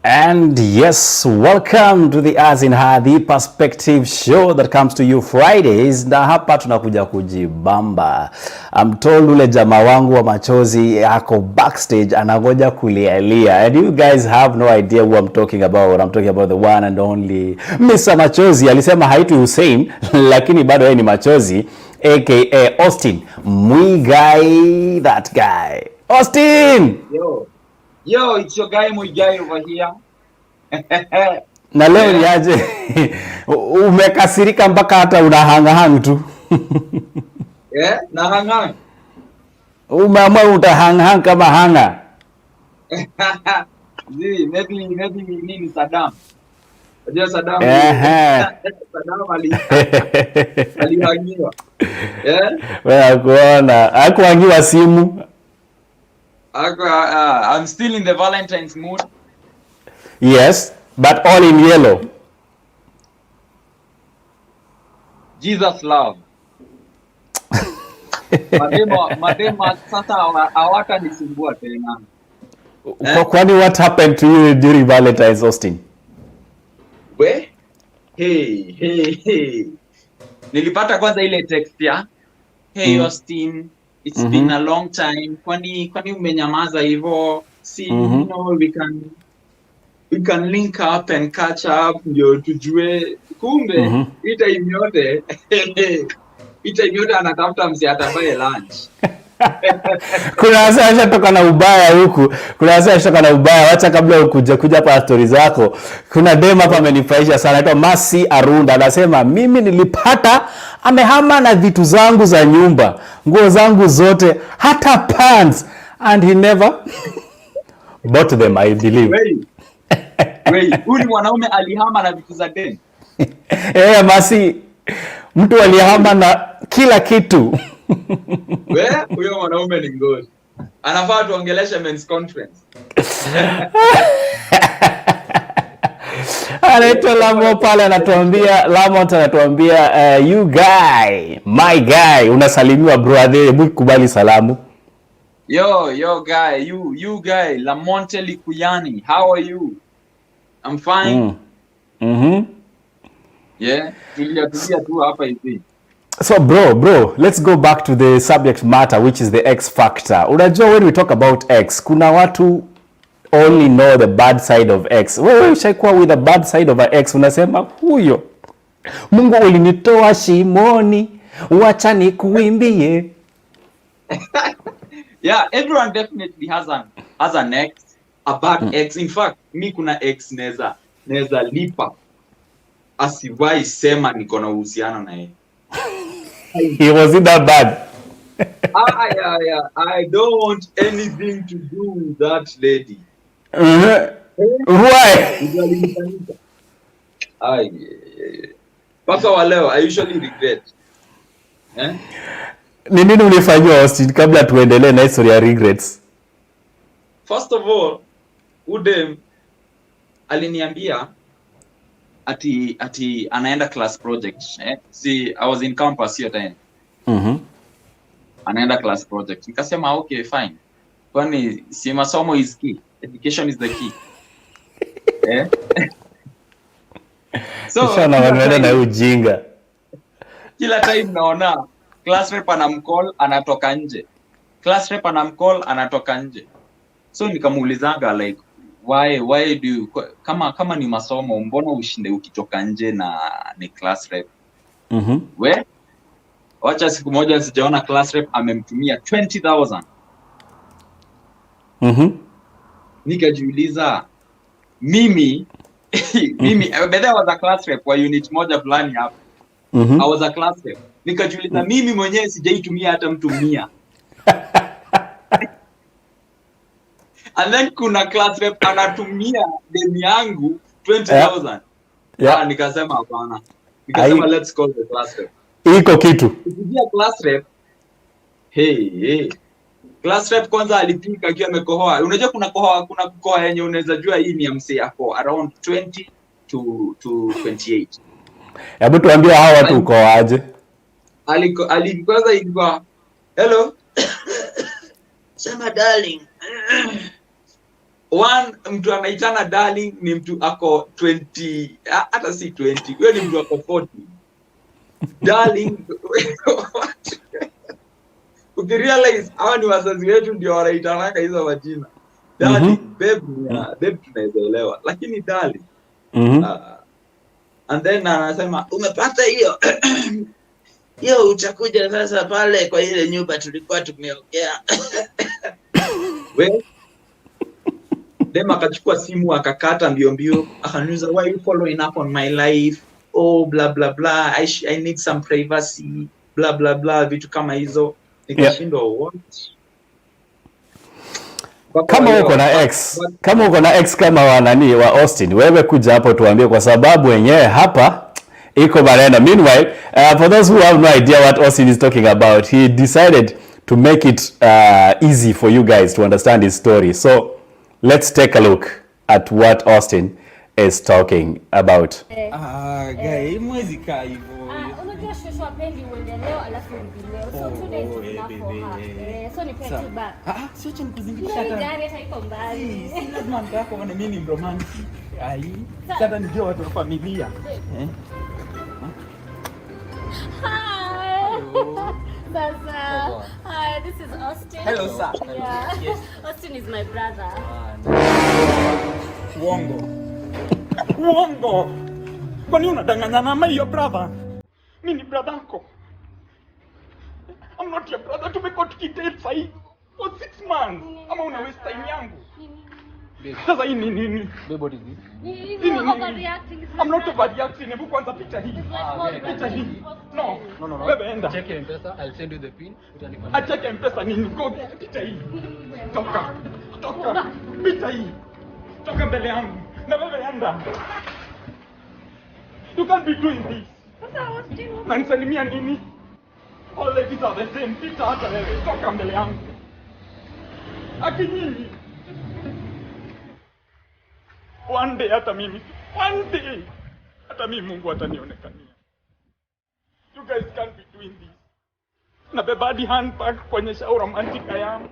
And yes, welcome to TheArtsinHeart, the perspective show that comes to you Fridays. Na hapa tunakuja kujibamba. I'm told ule jamaa wangu wa machozi yako backstage anangoja kulialia. And you guys have no idea who I'm talking about. I'm talking about the one and only Mr. Machozi. Alisema haitu Hussein, lakini bado yeye ni Machozi, aka Austin Muigai, that guy. Austin! Yo, it's your guy Muigai over here. Na leo ni aje? Umekasirika mpaka hata unahang tu. Na hang. Umeamua utahang kama hanga. Maybe nini Saddam. Unajua Saddam. Saddam alihangiwa. Wewe kuona, hakuhangiwa simu. I'm still in the Valentine's mood. Yes, but all in yellow. Jesus love. Madema sasa hawata nisumbua tena. Kwani what happened to you during Valentine's, Austin? Hey. Nilipata kwanza ile text ya hey Austin, it's been a long time. Kwani umenyamaza hivyo? See, you know, we can link up and catch up ndio tujue. Kumbe ita imyote anatafuta msi atabaye lunch. Kuna washa toka na ubaya huku. Wacha kabla kuja hapa stories zako. Kuna dema hapa amenifurahisha sana. Anaitwa Masi Arunda. Anasema mimi nilipata amehama na vitu zangu za nyumba, nguo zangu zote, hata pants, and he never bought them, I believe. Huyu mwanaume alihama na vitu za deni. Masi, mtu alihama na kila kitu. Huyo mwanaume ni ngori. Anafaa tuongeleshe men's conference. Anaitwa Lamo pale anatuambia you guy, my guy, unasalimiwa brother, hebu kubali salamu. Yo guy, you guy, Lamonte Likuyani, how are you? I'm fine. Yeah, tulia tu hapa hivi. So bro, let's go back to the subject matter, which is the X factor. Unajua when we talk about X, kuna watu only know the bad side of X. Wewe ushaikuwa with the bad side of a X, unasema huyo Mungu ulinitoa shimoni, wacha nikuimbie. Yeah, everyone definitely has an X, a bad X. In fact, mi kuna X neza lipa asiwai sema niko na uhusiano na yeye. He wasn't that bad. I don't want anything to do with that lady. Why? Paka wa leo, I usually regret. Ni nini ulifanywa Austin kabla tuendelee na history ya regrets? First of all, Udem aliniambia ati anaenda class project. See, I was in campus hiyo time. Anaenda class project. Nikasema okay, fine. Kwani si masomo is key. Education is the key. So wanaenda na ujinga. Kila time naona class rep anamcall anatoka nje. So nikamuulizanga like why do you, kama ni masomo mbona ushinde ukitoka nje na ni class rep? Wacha siku moja sijaona class rep amemtumia 20,000. Nikajiuliza mimi I was a class rep wa unit moja fulani hapa. I was a class rep. Nikajiuliza mimi mwenyewe sijaitumia hata mtu 100. And then kuna class rep anatumia deni yangu 20,000. Yeah. Nikasema hapana. Nikasema let's call the class rep. Iko kitu. Kupigia class rep. Hey. Class rep kwanza alipika akiwa amekohoa. Unajua kuna kukohoa yenye unaweza jua hii ni msee yako around 20 to 28. Hebu tuambie hao watu uko aje? Kwanza ilikuwa hello. Sema darling. one mtu anaitana darling ni mtu ako 20, hata si 20, wewe ni mtu ako 40. Darling. Ukirealize hawa ni wazazi wetu ndio wanaitanaka hizo majina. Darling, babe tunaelewa. Lakini darling. And then anasema umepata hiyo. Hiyo utakuja sasa pale kwa ile nyumba tulikuwa tumeongea. Wewe dem akachukua simu akakata mbio akaniuliza why you following up on my life, oh blah blah blah, I need some privacy blah blah blah, vitu kama hizo. Nikashindwa what. Kama uko na ex kama wanani wa Austin, wewe kuja hapo tuambie, kwa sababu wenyewe hapa iko barena. Meanwhile, for those who have no idea what Austin is talking about, he decided to make it easy for you guys to understand his story. So let's take a look at what Austin is talking about. Guy, mwezi kaa hivyo. Unajua shosho apendi uende leo alafu leo. So 2 days tunapoha. So ni pete back. Sio cha mkuzingisha hata. Gari haiko mbali. Si lazima mtu wako wana mimi romantic. Sasa ndio watu wa familia. Hi. Hi, this is Austin. Hello, sir. Yeah. Yes. Austin is my brother. Uongo. Kwani unadanganya mama hiyo brother? Mimi ni brother yako. I'm not your brother. Tumekuwa tukidate sahi for 6 months. Ama una waste time yangu. Sasa hii nini? You're overreacting. I'm not overreacting. Hebu kwanza picha hii. Picha hii. No. Wewe enda. Check your M-Pesa. I'll send you the pin. Check M-Pesa nini? Go picha hii. Toka. Picha hii. Toka mbele yangu. Na wewe enda. You can't be doing this. Nanisalimia nini? All ladies are the same. Picha hata wewe. Toka mbele yangu. Akinyinyi. One day hata mimi Mungu atanionekania. You guys can't be doing this. Nabeba hadi handbag kuonyesha romantika yangu.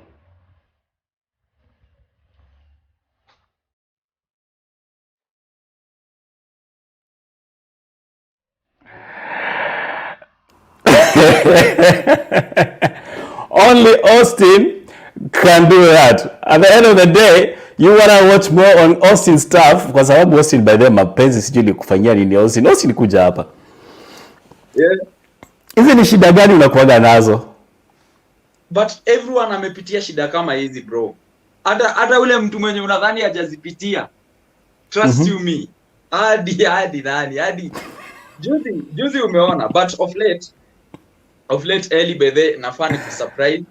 Only Austin can do that. At the end of the day, you wanna watch more on Austin stuff, kwa sababu Austin by the mapenzi sijui nikufanyia nini Austin. Austin kuja hapa. Yeah. Hizi ni shida gani unakuaga nazo? But everyone amepitia shida kama hizi bro. Hata ule mtu mwenye unadhani hajazipitia. Trust you me. Hadi nani. Juzi umeona, but of late Eli bedhe nafani ku surprise.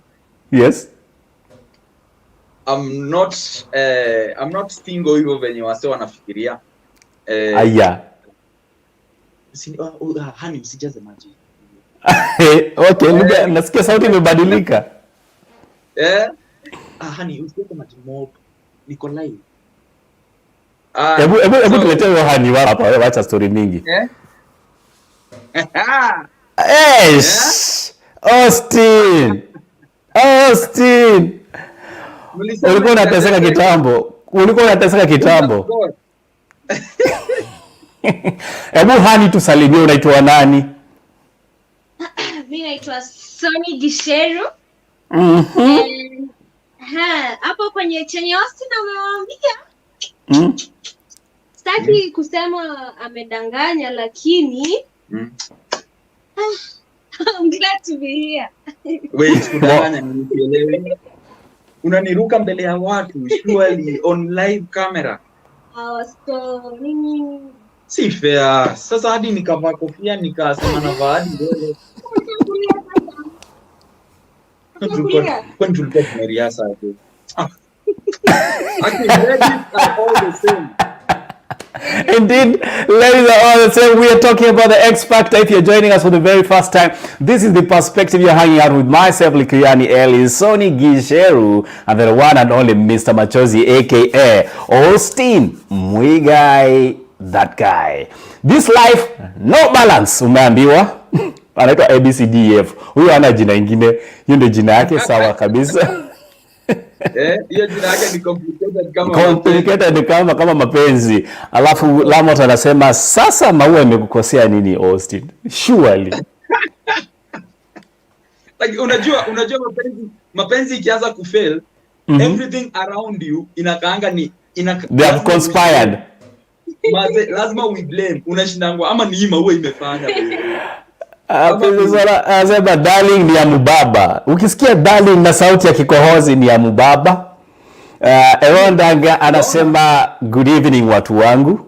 Yes. I'm not single hivyo venye wase wanafikiria. Aya. Hani usijaze maji. Okay, nasikia sauti imebadilika. Hani usijaze maji mob. Niko live. Hebu tuletee hiyo hani hapa, wewe acha story mingi. Austin. Ulikuwa unateseka kitambo. Hebu hani tusalimie, unaitwa nani? Mimi naitwa Sonie Gicheru. Hapo kwenye chenye Austin amewaambia. Sitaki kusema amedanganya, lakini I'm glad to be here. Wait, kudanganya nisielewi. Unaniruka mbele ya watu surely on live camera. So nini? Si fair. Sasa hadi nikavaa kofia nikasema na hadi leo. Kwani tulikuwa tumeriasa hapo. Actually, ladies are all the same. Indeed, ladies are all the same. We are talking about the X Factor. If you're joining us for the very first time, this is The Perspective. You're hanging out with myself, Likuyani Eli, Sonie Gicheru, and the one and only Mr. Machozi, aka Austin Muigai, that guy. This life, no balance. Umeambiwa? Anaitwa ABCDF. Huyo ana jina ingine. Hiyo ndio jina yake, sawa kabisa. Hiyo jina yake ni complicated kama mapenzi. Alafu Lamot anasema sasa Maua imekukosea nini Austin? Surely. Like unajua mapenzi ikianza kufail, everything around you inakaanga ni they have conspired. Lazima we blame. Unashindangwa ama ni Maua imefanya. Anasema darling ni ya mubaba. Ukisikia darling na sauti ya kikohozi ni ya mubaba. Erondanga anasema good evening watu wangu.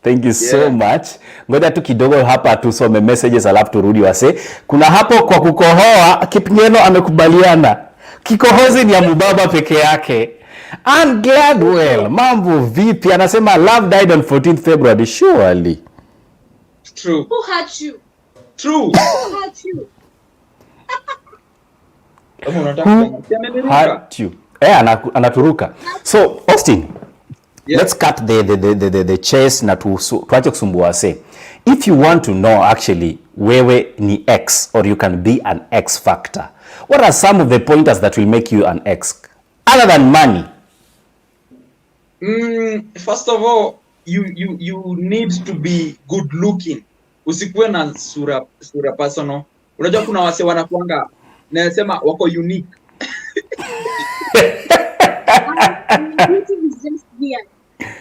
Thank you so much. Ngoja tu kidogo hapa tusome messages alafu turudi wase. Kuna hapo kwa kukohoa Kipngeno amekubaliana. Kikohozi ni ya mubaba peke yake. And Gladwell, mambo vipi? Anasema love died on 14th February. Surely. True. Who hurt you? True. Who hurt you? Hurt you. Anaturuka. So, Austin, let's cut the chase na tuache kusumbua say. If you want to know actually wewe ni X or you can be an X factor, what are some of the pointers that will make you an X other than money? First of all, you need to be good looking. Usikuwe na sura personal. Unajua kuna wase wanakuanga nasema wako unique. Beauty is just weird.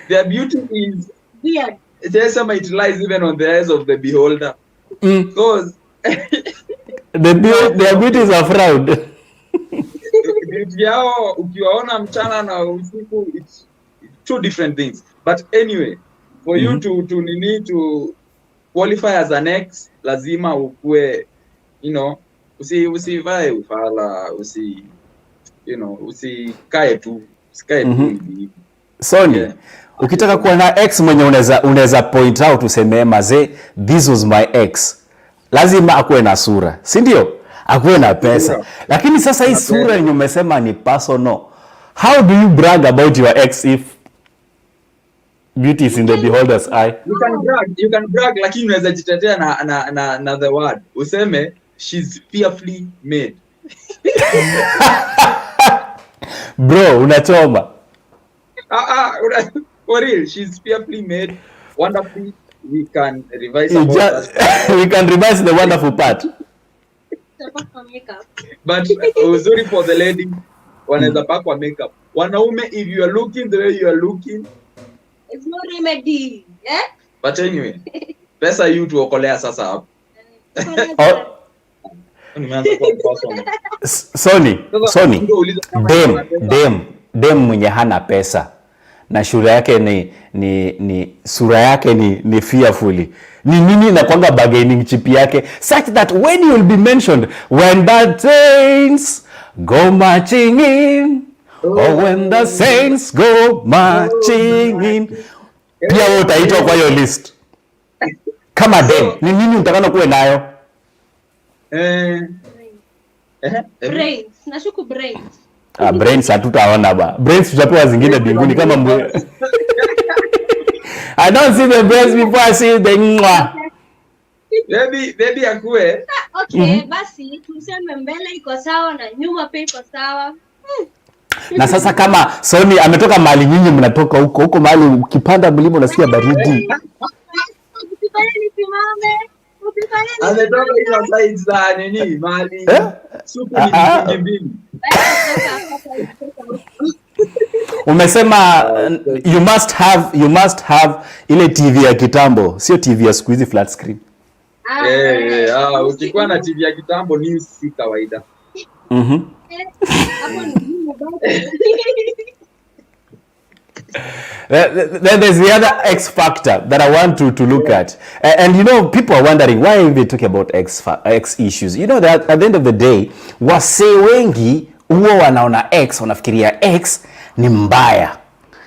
Their beauty is weird. It lies even on the eyes of the beholder. Because their beauty is a fraud. Beauty yao ukiwaona mchana na usiku, it's two different things. But anyway, for you to qualify as an X, lazima ukue, usivae ufala, usikae tu hivi. Sonie, ukitaka kuwa na X mwenye unaweza point out useme maze, this was my X. Lazima akuwe na sura, si ndio? Akuwe na pesa. Lakini sasa hii sura yenye umesema ni personal. How do you brag about your X if beauty is in the beholder's eye? You can brag lakini unaweza jitetea na the word. Useme she's fearfully made. Bro, unachoma. For real, she's fearfully made, wonderfully. We can revise we can revise the wonderful part. But sorry for the lady, wanaweza pakwa makeup. Wanaume, if you are looking the way you are looking, it's no remedy, But anyway, pesa you tuokolea sasa hapo. Sonie, dem mwenye hana pesa na sura yake ni fearfully. Ni nini na kwanga bargaining chip yake such that when you will be mentioned, when the saints go marching in, or when the saints go marching in, pia wewe utaitwa kwa hiyo list. Kama dem, ni nini utakana kuwe nayo? Brains. Nashuku brains. Brains hatutaona ba. Brains tutapewa zingine binguni kama I don't see the brains before I see the mwa. Baby akue. Okay, basi tuseme mbele iko sawa na nyuma pia iko sawa. Na sasa kama Sonie ametoka mahali nyinyi mnatoka huko mahali ukipanda mlima unasikia baridi. Ametoka hizo sides za nini mahali supu ni mbili. Umesema you must have ile TV ya kitambo, sio TV ya siku hizi flat screen. Ukikuwa na TV ya kitambo ni si kawaida. Then there's the other X factor that I want to look at. And people are wondering why we talk about X issues. You know that at the end of the day, wasee wengi huwa wanaona X, wanafikiria X ni mbaya.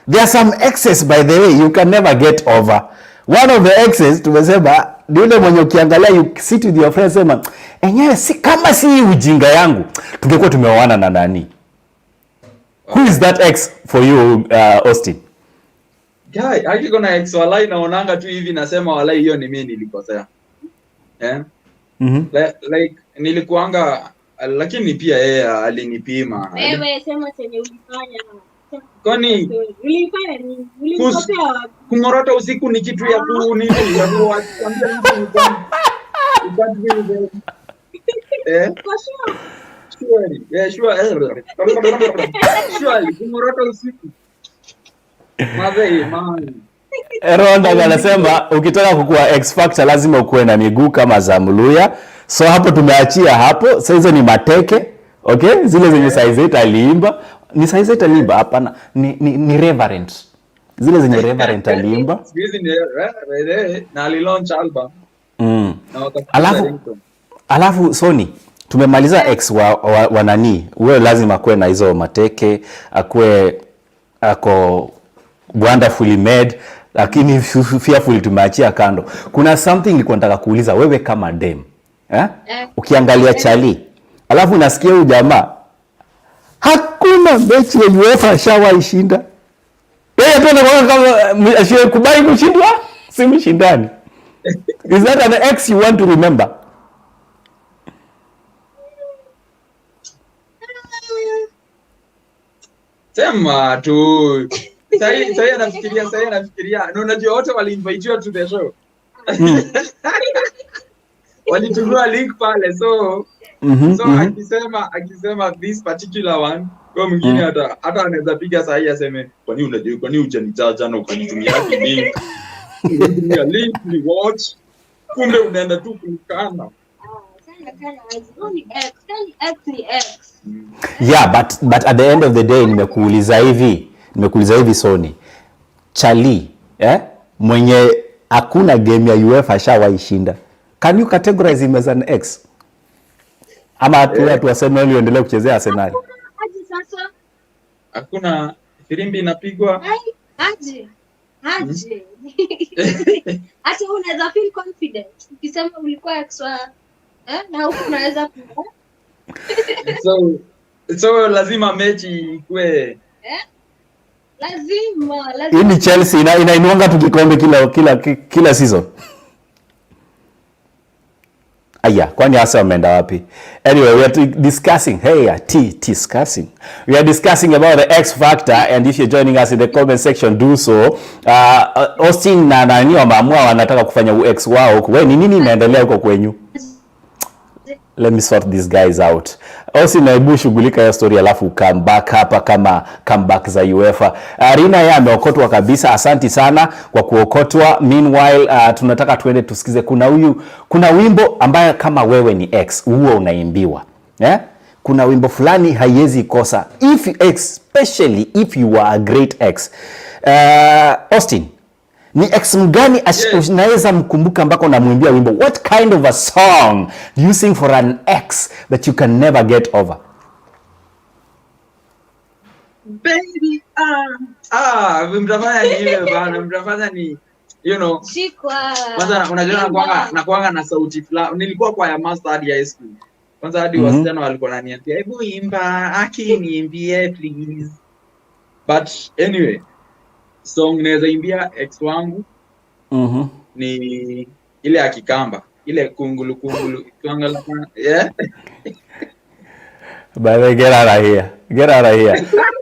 There are some X's by the way you can never get over. One of the X's tumesema ni yule mwenye ukiangalia you sit with your friends sema enyewe kama si ujinga yangu tungekuwa tumeoana na nani. Who is that X for you, Austin? Guy, hakika na X walai naonanga tu hivi nasema walai hiyo ni mimi nilikosea. Like nilikuanga lakini pia yeye alinipima. Wewe sema chenye ulifanya. Kwani ulifanya nini? Ulimkopea wapi? Kungorota usiku ni kitu ya nini? Ya kuambia mtu Kwa sure. Sure, kungorota usiku. Mazee, man. Ronda anasema ukitaka kukua X Factor lazima ukuwe na miguu kama za Mluya. So hapo tumeachia hapo. Sasa hizo ni mateke. Okay? Zile zenye size 8 aliimba. Ni size 8 aliimba hapana. Ni Reverend. Zile zenye Reverend aliimba. Hizi ni na launch album. Alafu Sonie, tumemaliza X wa nani? Wewe lazima kuwe na hizo mateke, akue ako wonderfully made, lakini fearfully tumeachia kando. Kuna something nilikuwa nataka kuuliza wewe kama dem. Ukiangalia Charlie, alafu unasikia huyu jamaa hakuna mechi ya UEFA shawaishinda. Yeye tu anakuwa kama ashikubali kushindwa, si mshindani. Is that an ex you want to remember? Sema tu. Sasa anafikiria. Na unajua wote wali-invite to the show. Walitumia link pale so akisema this particular one kwa mwingine hata anaweza piga sahi aseme kwa nini hujanitaja na ukanitumia link. Unanitumia link ni watch. Kumbe unaenda tu kunikana. Yeah, but at the end of the day nimekuuliza hivi Sonie. Charlie, mwenye hakuna game ya UEFA shawaishinda. Can you categorize him as an ex? Ama tu Arsenal uendelee kuchezea Arsenal? Aje sasa? Hakuna firimbi inapigwa. Aje. Hata unaweza feel confident ukisema ulikuwa ex na huko unaweza so lazima mechi ikue lazima hii ni Chelsea inainuanga tu kikombe kila season. Aya, kwani hasa wameenda wapi? Anyway, we are discussing we are discussing about the X Factor, and if you're joining us in the comment section, do so. Austin na nani wameamua wanataka kufanya X wao. Wewe ni nini inaendelea huko kwenyu? Let me sort these guys out. Austin, naibu shughulika ya story alafu come back hapa kama comeback za UEFA. Rina yeye ameokotwa kabisa. Asante sana kwa kuokotwa. Meanwhile, tunataka tuende tusikize kuna wimbo ambaye kama wewe ni ex huo unaimbiwa. Kuna wimbo fulani haiwezi kosa. Especially if you are a great ex. Austin, ni ex mgani unaweza mkumbuka ambako unamwimbia wimbo? What kind of a song do you sing for an ex that you can never get over? Baby, mtafanya ni you know. Kwanza unajua nakuanga na sauti fulani. Nilikuwa kwa ya master hadi high school. Kwanza hadi wasichana walikuwa wananiambia, "Hebu imba, niimbie please." But anyway, song naweza imbia ex wangu ni ile ya Kikamba, ile kungulu tuangala. But get out of here.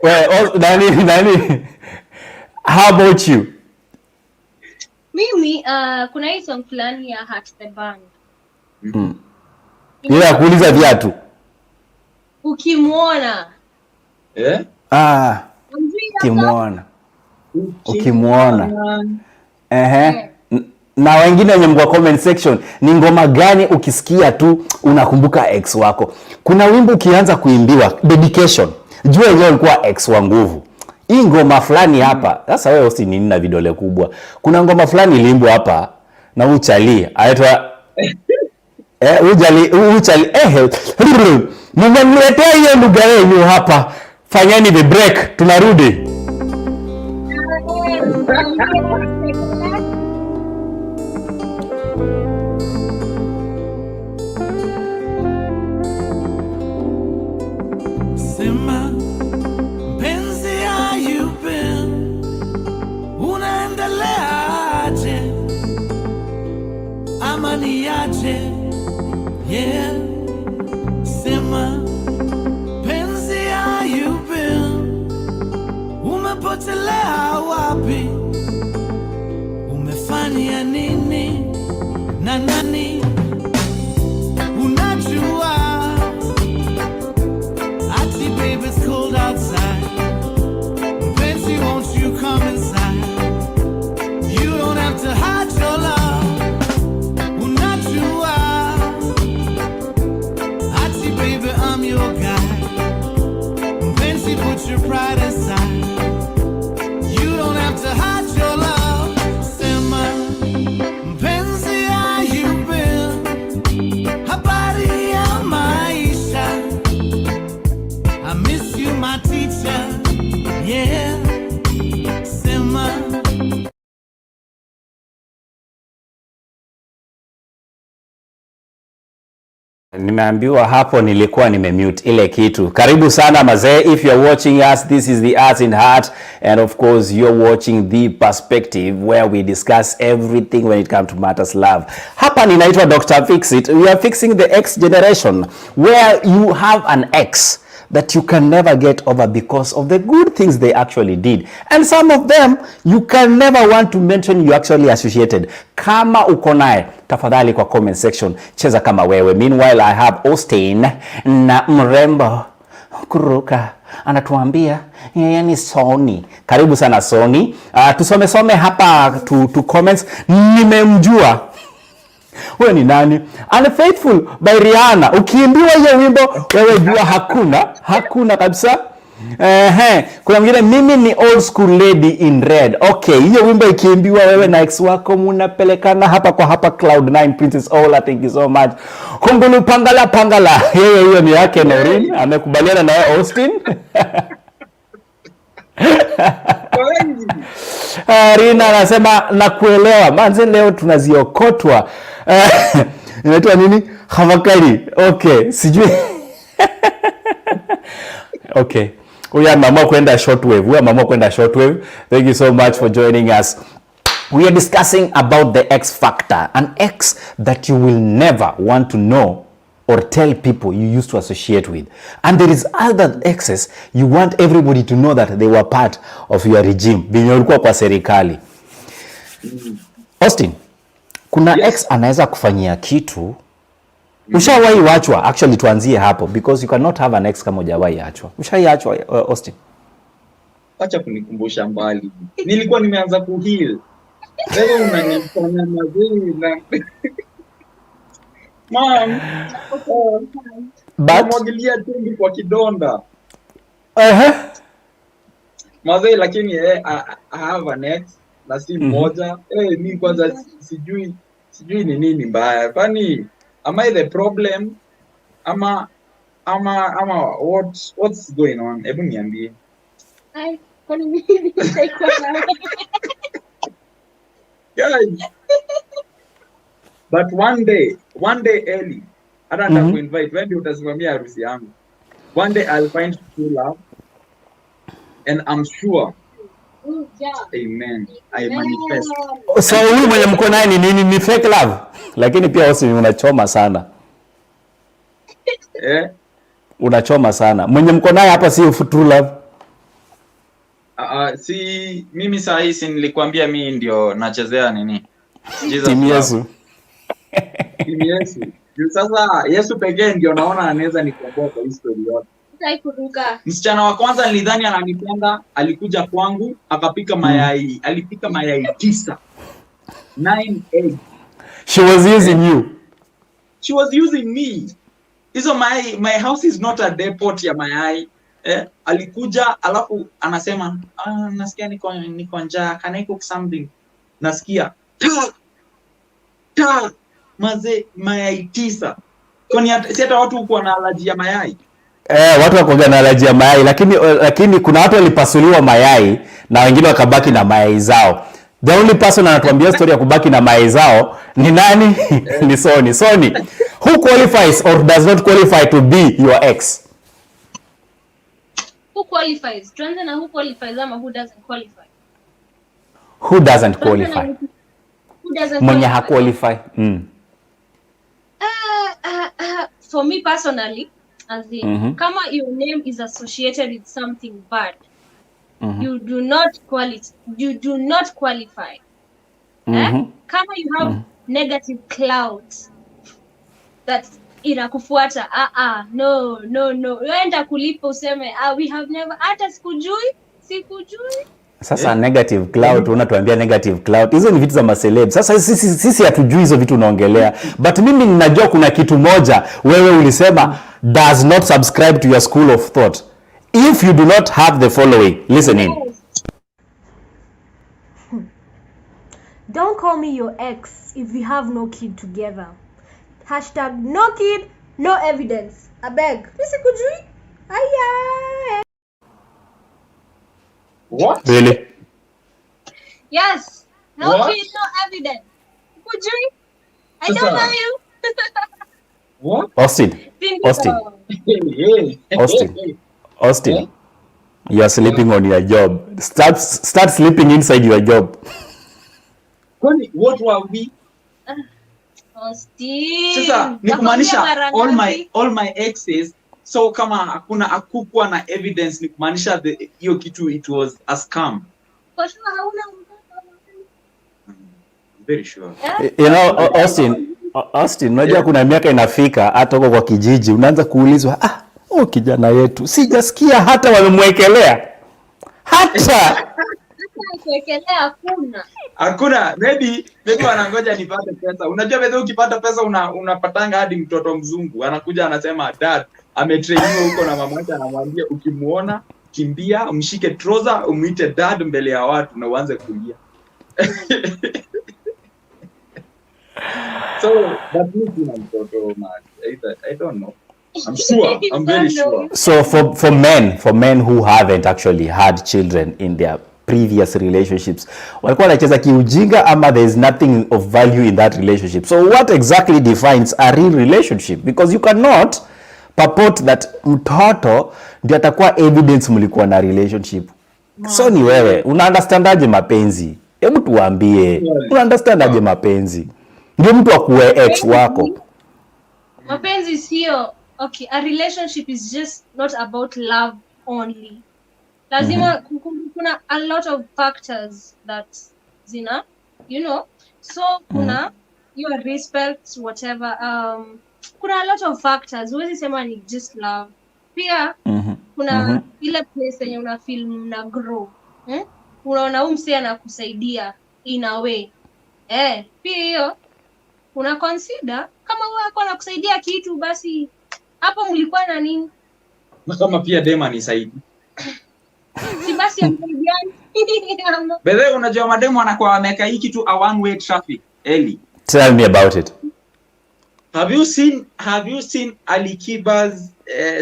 Well, Nani, how about you? Mimi kuna hii song fulani ya Heart the Band. Ile ya kuuliza viatu. Ukimwona. Ukimwona. Na wengine wenye mko comment section, ni ngoma gani ukisikia tu unakumbuka ex wako? Kuna wimbo ukianza kuimbiwa dedication, jua yeye alikuwa ex wa nguvu. Hii ngoma fulani hapa. Sasa wewe usi nini na vidole kubwa. Kuna ngoma fulani iliimbwa hapa na uchali aitwa nimemletea hiyo lugha yenu hapa. Fanyeni the break, tunarudi. Sema mpenzi, how you been? Unaendelea aje? Ama ni aje? Yeah. Sema wapi? Umefanya nini na nani? Unajua ati baby it's cold outside. Fancy, won't you come inside? You don't have to hide your love. Unajua ati baby I'm your guy. Fancy, put your pride aside. You don't have to hide your love. Sema, mpenzi, how you been? Habari ya maisha. I miss you, my teacher. Yeah. Sema. Nimeambiwa hapo nilikuwa nimemute ile kitu. Karibu sana mazee. If you're watching us, this is The Arts in Heart, and of course you're watching The Perspective, where we discuss everything when it comes to matters love. Hapa ninaitwa Dr. Fix It. We are fixing the X generation, where you have an ex that you can never get over because of the good things they actually did. And some of them, you can never want to mention you actually associated. Kama uko naye, tafadhali kwa comment section, cheza kama wewe. Meanwhile, I have Austin na mrembo kuruka anatuambia yeye ni Sonie. Karibu sana Sonie. Tusome hapa to comments. Nimemjua. Wewe ni nani? Unfaithful by Rihanna. Ukiimbiwa hiyo wimbo wewe jua hakuna kabisa. Kuna mwingine, mimi ni old school lady in red. Okay, hiyo wimbo ikiimbiwa wewe na ex wako mnapelekana hapa kwa hapa Cloud9 Princess Ola, thank you so much. Kungulu pangala. Hiyo ni yake Norin. Amekubaliana na wewe Austin. Rina anasema nakuelewa. Manze leo tunaziokotwa. Inaitwa nini? Havakali. Okay, sijui. Okay. Huyu ameamua kwenda shortwave. Thank you so much for joining us. We are discussing about the X factor, an ex that you will never want to know or tell people you used to associate with. And there is other exes you want everybody to know that they were part of your regime. Binyo ulikuwa kwa serikali. Austin, kuna yes. Ex anaweza kufanyia kitu. Ushawahi wachwa? Actually tuanzie hapo because you cannot have an ex kama hujawahi achwa. Ushawahi achwa Austin? Acha kunikumbusha mbali. Nilikuwa nimeanza kuheal. Wewe unanifanya mazuri na Mom, mwagilia chumvi kwa kidonda. Mazee, lakini I have an ex na si moja. Mimi kwanza sijui ni nini mbaya. Kwani am I the problem? Ama what's going on? Hebu niambie. Kwani mimi nitaikuwa na guys. But one day Eli, hata nitakuinvite wewe utasimamia harusi yangu. One day I'll find true love and I'm sure. Amen. I manifest. So huyu mwenye mko naye ni nini? Ni fake love. Lakini pia Austin unachoma sana. Unachoma sana. Mwenye mko naye hapa si true love. Si mimi saa hii si nilikwambia mimi ndio nachezea nini? Timu Yesu. Timu Yesu. Sasa Yesu pekee ndio naona anaweza nikomboa kwa history yote. Msichana wa kwanza nilidhani ananipenda, alikuja kwangu, akapika mayai, alipika mayai 9. 9 eggs. She was using you. She was using me. Hizo my house is not a depot ya mayai. Alikuja alafu anasema, nasikia niko njaa, can I cook something? Nasikia maze mayai 9. Kwani hata watu huko na allergy ya mayai? Watu wako na allergy ya mayai, lakini kuna watu walipasuliwa mayai na wengine wakabaki na mayai zao. The only person anatuambia story ya kubaki na mayai zao ni nani? Ni Sonie. Sonie, who qualifies or does not qualify to be your ex? Who qualifies? Tuanze na who qualifies ama who doesn't qualify? Who doesn't qualify? Mwenye haqualify. For me personally, as in, kama your name is associated with something bad, you do not qualify. Kama you have negative clouds that inakufuata, no, uenda kulipa useme we have never, hata sikujui. Sasa negative cloud, unatuambia negative cloud. Hizo ni vitu za maceleb. Sasa sisi hatujui hizo vitu unaongelea. But mimi ninajua kuna kitu moja wewe ulisema does not subscribe to your school of thought. If you do not have the following, listen in. Don't call me your ex if we have no kid together. #no kid, no evidence. Abeg. Sikujui. Aya. What? Really? Yes. No What? kid, no evidence. Sikujui. I don't know you. What? Austin. You are sleeping on your job. Start sleeping inside your job. What were we? Austin. Sasa ni kumaanisha all my exes, so kama hakuna akukua na evidence ni kumaanisha hiyo kitu it was a scam. Kwa sure hauna Very sure. You know, Austin, unajua kuna miaka inafika hata huko kwa kijiji unaanza kuulizwa, kijana yetu sijasikia hata wamemwekelea. Hata kuwekelea hakuna. Maybe wanangoja nipate pesa. Unajua wewe ukipata pesa unapatanga hadi mtoto mzungu anakuja anasema dad ametrainiwa huko na mama yake, anamwambia ukimuona kimbia, mshike trouser, umuite dad mbele ya watu na uanze kulia. So that means mtoto I don't know. I'm sure. I'm very sure. So for men who haven't actually had children in their previous relationships, walikuwa wanacheza kiujinga ama there is nothing of value in that relationship. So what exactly defines a real relationship? Because you cannot purport that mtoto ndio atakuwa evidence mlikuwa na relationship. So ni wewe, una-understandaje mapenzi? Hebu tuambie, una-understandaje mapenzi? Ndio mtu akuwe ex wako. Mapenzi sio, okay, a relationship is just not about love only. Lazima kuna a lot of factors that zina, so kuna your respect, whatever, kuna a lot of factors. Huwezi sema ni just love. Pia kuna ile place yenye una feel na grow. Unaona huyu msee anakusaidia in a way. Pia hiyo una consider kama wewe hapo anakusaidia kitu, basi hapo mlikuwa na nini? Na kama pia dema ni saidi. Si basi msaidiani. Bebe, unajua mademo anakuwa wameka hii kitu a one way traffic. Eli, tell me about it. Have you seen Alikiba's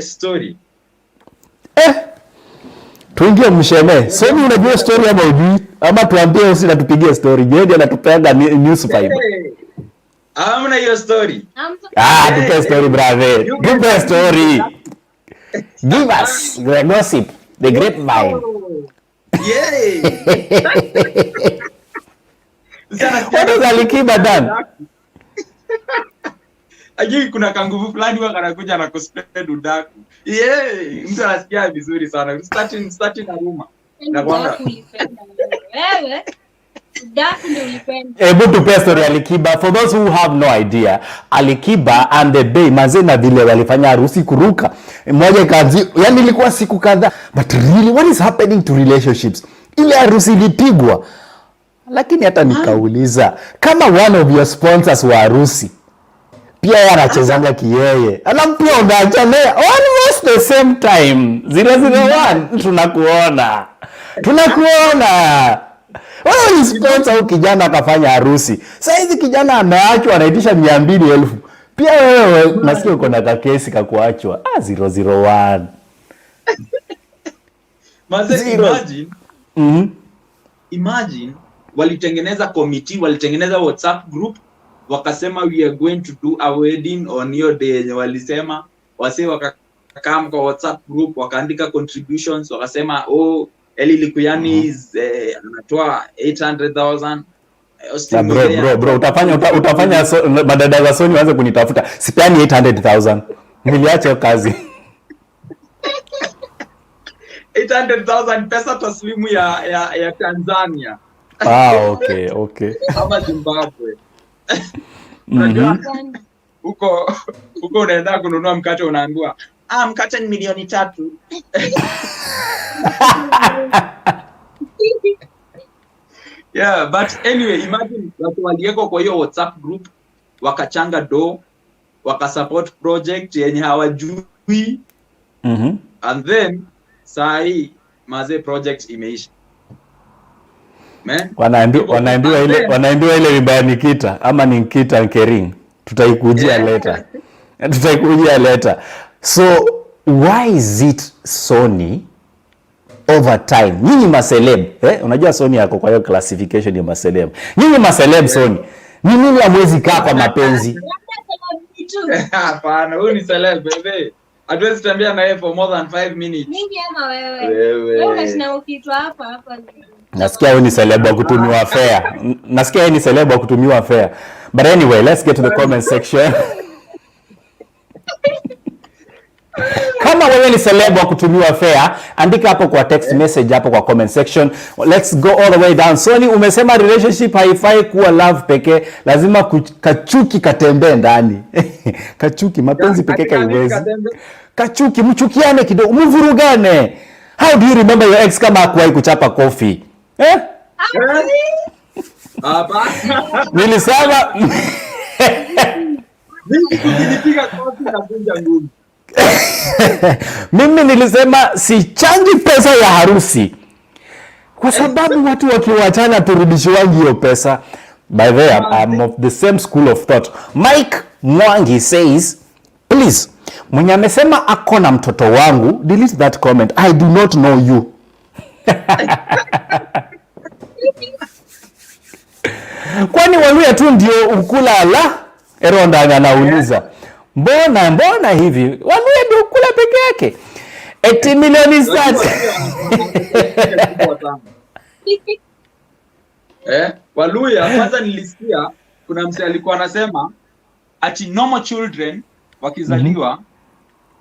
story? Tuingie msheme. Sonie, unajua story ama hujui? Ama tuambie usitupigie story. Jedi anatupeanga news fiber. Hamna hiyo story. Tupe story brother. Tupe story. Give us the gossip, the grapevine. Yay! What is Alikiba done? Ajui kuna kanguvu fulani kanakuja na kuspread udaku. Mtu anasikia vizuri sana. Starting na rumor. Na kwanga wewe udaku ndio ulipenda. Able to pay story Alikiba. For those who have no idea, Alikiba and the Bay mazena vile walifanya harusi kuruka. Mmoja kazi, yani ilikuwa siku kadhaa. But really, what is happening to relationships? Ile harusi ilipigwa. Lakini hata nikauliza, kama one of your sponsors wa harusi pia yeye anachezanga kiyeye, alafu pia unaachanea almost the same time 001, tunakuona wewe ni sponsor au kijana akafanya harusi. Sasa hizi kijana ameachwa anaitisha 200,000. Pia wewe nasikia uko na kesi kakuachwa 001. Maze, imagine walitengeneza committee, walitengeneza WhatsApp group, wakasema we are going to do a wedding on your day. Walisema wase wakakaa kwa WhatsApp group, wakaandika contributions, wakasema Eli Likuyani anatoa 800,000. Bro, utafanya madada za Sonie waanze kunitafuta. Sipeani 800,000. Niliacha kazi. 800,000 pesa taslimu ya Tanzania. Okay. Ama Zimbabwe. Unajua huko unaenda kununua mkate unaambiwa, mkate ni 3 milioni. Yeah, but anyway, imagine watu walieko kwa hiyo WhatsApp group wakachanga wakasupport project yenye hawajui. And then sahi maze project imeisha. Wanaambiwa ile vibaya Nikita ama ni Nikita Nkering. Tutaikujia later. So why is it Sonie over time? Nyinyi maceleb, unajua Sonie yako kwa hiyo classification ya maceleb. Nyinyi maceleb Sonie, ni nini hamwezi kaa kwa mapenzi? Hapana, huyu ni celeb bebe. Hatuwezi tembea na yeye for more than 5 minutes. Mimi ama wewe? Wewe unashinda ukitwa hapa. Nasikia wewe ni celeb wa kutumiwa fair. But anyway, let's get to the comment section. Kama wewe ni celeb wa kutumiwa fair, andika hapo kwa text message hapo kwa comment section. Let's go all the way down. Sonie, umesema relationship haifai kuwa love pekee, lazima kachuki katembee ndani. Kachuki, mapenzi pekee haiwezi. Kachuki, mchukiane kidogo, mvurugane. How do you remember your ex kama hakuwahi kuchapa kofi? Nilisema nilipiga kofi na kunja ngumi. Mimi nilisema sichangi pesa ya harusi kwa sababu watu wakiwachana turudishiwangi hiyo pesa. By the way, I'm of the same school of thought. Mike Mwangi says, please, mwenye amesema ako na mtoto wangu, delete that comment. I do not know you. Kwani Waluya tu ndio ukula la? Eronda anauliza. Mbona hivi? Waluya ndio ukula peke yake? 80 milioni sasa. Waluya kwanza nilisikia kuna mse alikuwa anasema ati normal children wakizaliwa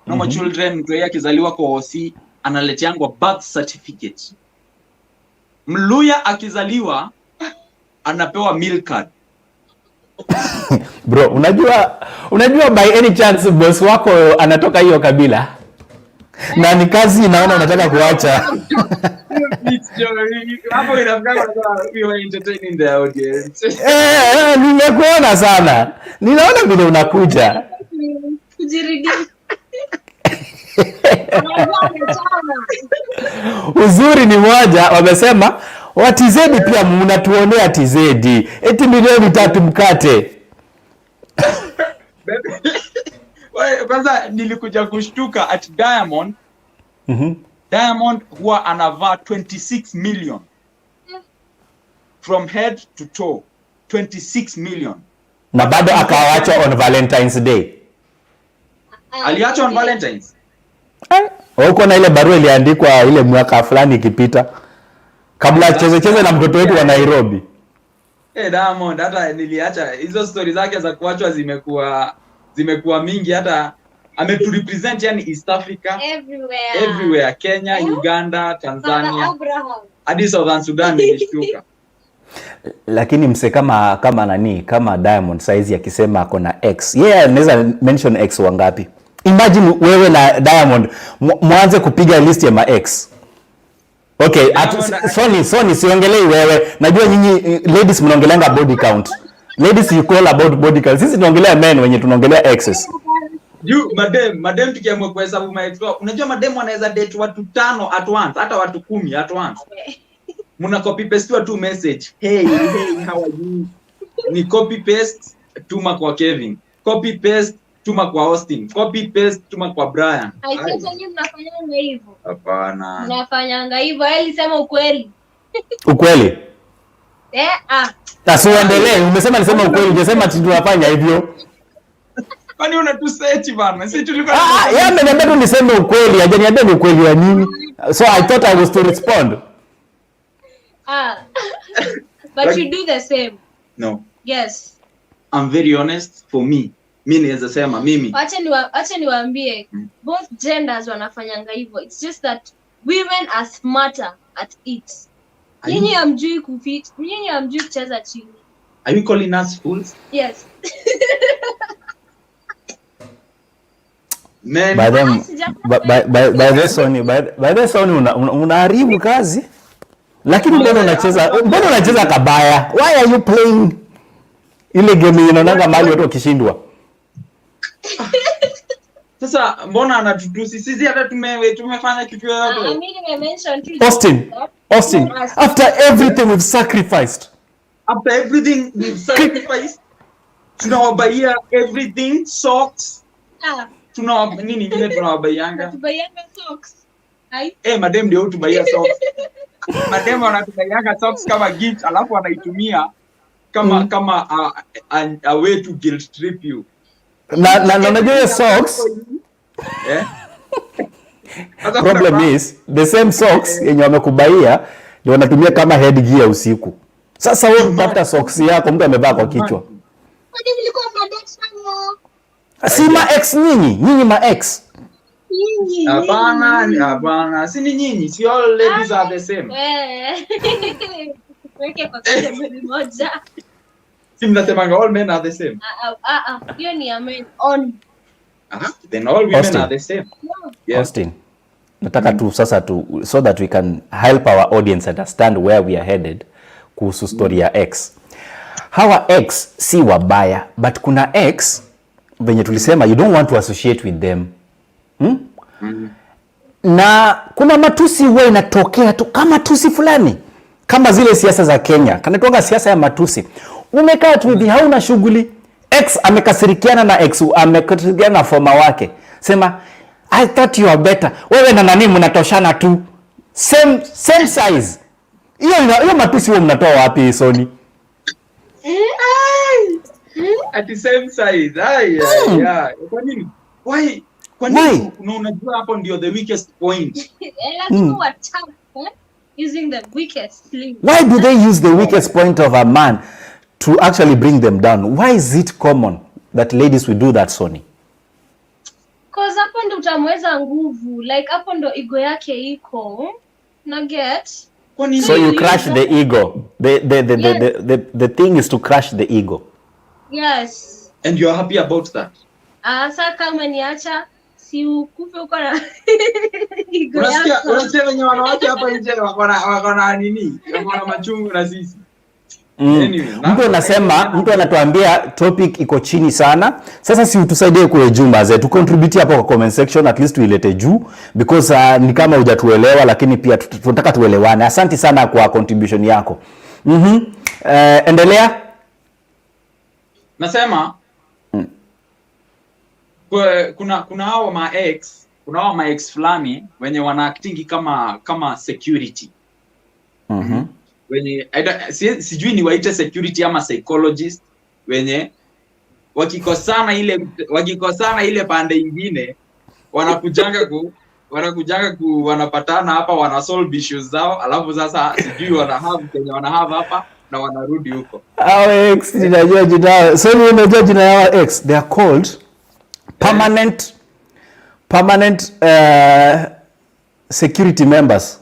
normal children mtu yeye akizaliwa kwa OC analetiangwa birth certificate. Mluya akizaliwa anapewa milk card. Bro, unajua by any chance boss wako anatoka hiyo kabila? Na ni kazi naona unataka kuacha. Hapo inafika we were entertaining the audience. Nimekuona sana. Ninaona vile unakuja. Kujiridhisha. Uzuri ni moja, wamesema watizedi pia mnatuonea tizedi. 8 milioni 3 mkate. Kwanza nilikuja kushtuka at Diamond. Diamond huwa anavaa 26 million. From head to toe. 26 million. Na bado akawacha on Valentine's Day. Aliacha on Valentine's. Huko na ile barua iliandikwa ile mwaka fulani ikipita. Kabla cheze na mtoto wetu wa Nairobi. Diamond hata niliacha hizo stories zake za kuachwa zimekuwa mingi, hata ameturepresent yani East Africa everywhere Kenya, Uganda, Tanzania, hadi Southern Sudan nilishtuka. Lakini mse kama Diamond size akisema ako na X, anaweza mention X wangapi? Imagine wewe na Diamond mwanze kupiga list ya ma X. Okay, Sonie siongelei wewe. Najua nyinyi ladies mnaongelanga body count. Ladies you call about body count. Sisi tunaongelea men wenye tunaongelea exes. Madem tukiamua kuhesabu ma ex. Unajua madem wanaweza date watu 5 at once, hata watu 10 at once. Muna copy paste tu message. Hey, how are you? Ni copy paste tuma kwa Kevin. Copy paste tuma kwa Austin. Copy paste tuma kwa Brian. Sasa nyinyi mnafanyanga hivyo? Hapana. Mnafanyanga hivyo, sema ukweli. Ukweli? Uendelee, umesema nisema ukweli, ungesema tunafanya hivyo. Kwani unatusearch bana? Sisi tulikuwa ameniambia tu niseme ukweli, hajaniambia ni ukweli wa nini. So I thought I was to respond. But you do the same. No. Yes. I'm very honest. For me, mimi naweza sema mimi. Acha niwaambie, both genders wanafanyanga hivyo. It's just that women are smarter at it. Nyinyi hamjui kufit, nyinyi hamjui kucheza chini. Are you calling us fools? Yes. Men. By the Sonie unaharibu kazi. Lakini mbona unacheza kabaya? Why are you playing ile game inaonanga mali watu wakishindwa? Sasa mbona anatutusi? Sisi hata tumefanya kitu yote. I mean, I mentioned Austin, after everything we've sacrificed. Tunawabaia everything, socks. Nini ingine tunawabaianga? Tubayanga socks. Madam ndio tubaia socks. Madam wanatubaianga socks kama gift, alafu wanaitumia kama a way to guilt trip you. Na unajua socks. Problem is the same socks yenye wamekubaia ndio wanatumia kama headgear usiku. Sasa wewe unapata socks yako mtu amevaa kwa kichwa. Si ma ex nyinyi ma ex. Hapana, si ni nyinyi, si all ladies are the same. Weke kwa kategori moja. Si mnasemanga all men are the same. Hiyo ni a men on. Then all women are the same. Yes. Austin, nataka tu sasa so that we can help our audience understand where we are headed kuhusu story ya ex. Hawa ex si wabaya, but kuna ex venye tulisema you don't want to associate with them. Na kuna matusi huwa inatokea tu kama tusi fulani. Kama zile siasa za Kenya. Kanatonga siasa ya matusi. Umekaa tu hivi hauna shughuli. Ex amekasirikiana na ex amekasirikiana na former wake. Sema I thought you are better. Wewe na nani mnatoshana tu. Same size. Hiyo matusi huwa mnatoa wapi Sonie? At the same size. Yeah. Kwa nini? Why? Unajua hapo ndio the weakest point. Using the weakest link. Why do they use the weakest point of a man to actually bring them down? Why is it common that ladies will do that, Sonie? Because hapo ndo utamweza nguvu. Like hapo ndo ego yake iko. Na get? So you crush the ego. The thing is to crush the ego. Yes. And you are happy about that? Sasa kama niacha si ukufe uko na ego yako. Unasikia wenye wanawake hapa nje wako na nini? Wako na machungu na sisi. Anyway, mtu anatuambia topic iko chini sana. Sasa si utusaidie kule jumba zetu contribute hapo kwa comment section, at least tuilete juu because ni kama hujatuelewa, lakini pia tunataka tuelewane. Asante sana kwa contribution yako. Endelea. Nasema kuna hao ma ex fulani wenye wanaactingi kama security. Wenye sijui ni waite security ama psychologist, wenye wakikosana ile pande nyingine wanakujanga wanapatana hapa, wana solve issues zao, alafu sasa sijui wana have hapa na wanarudi huko. Ex ninajua jina. So ni unajua jina ya ex, they are called permanent security members.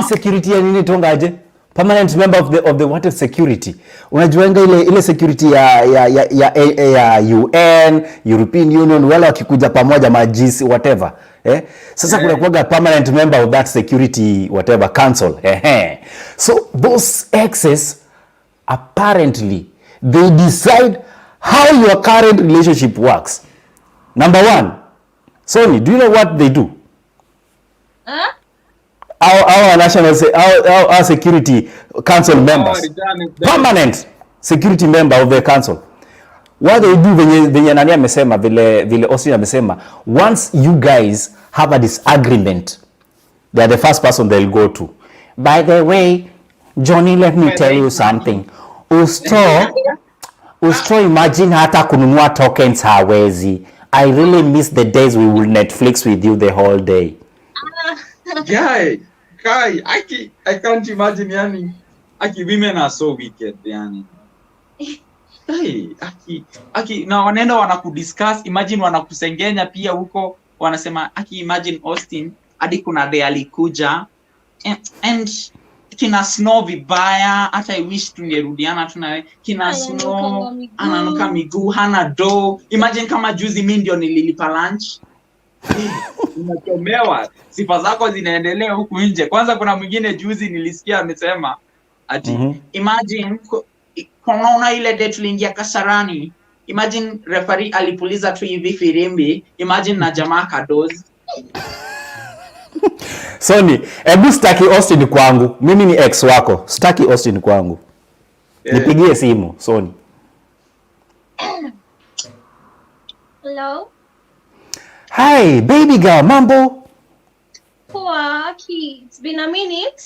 Security ya nini tongaje? Permanent member of the what is security? Unajuanga ile security ya UN, European Union, wala wakikuja pamoja majisi whatever. Sasa kuna kuwaga permanent member of that security whatever council. So those exes apparently they decide how your current relationship works. Number one, Sonie, do you know what they do? Our national our security council members, permanent security member of the council, what they do venye nani amesema vile Austin amesema, once you guys have a disagreement, they are the first person they'll go to. By the way, Johnny, let me tell you something. Usto imagine hata kununua tokens hawezi. I really miss the days we will Netflix with you the whole day. Guy, I can't imagine yani. Women are so wicked yani. Na wanaenda wanakudiscuss, imagine wanakusengenya pia huko, wanasema imagine Austin hadi kuna day alikuja and kina snow vibaya, hata I wish tungerudiana tunawe kina snow, ananuka miguu, hana do. Imagine kama juzi mimi ndio nililipa lunch. Unachomewa, sifa zako zinaendelea huku nje. Kwanza kuna mwingine juzi nilisikia amesema ati imagine konaona ile day tuliingia Kasarani, imagine referee alipuliza tu hivi firimbi, imagine na jamaa kadozi. Sonie, hebu sitaki Austin kwangu. Mimi ni ex wako. Sitaki Austin kwangu. Nipigie simu, Sonie. Hello? Hi, baby girl, mambo? Poa, Aki. It's been a minute.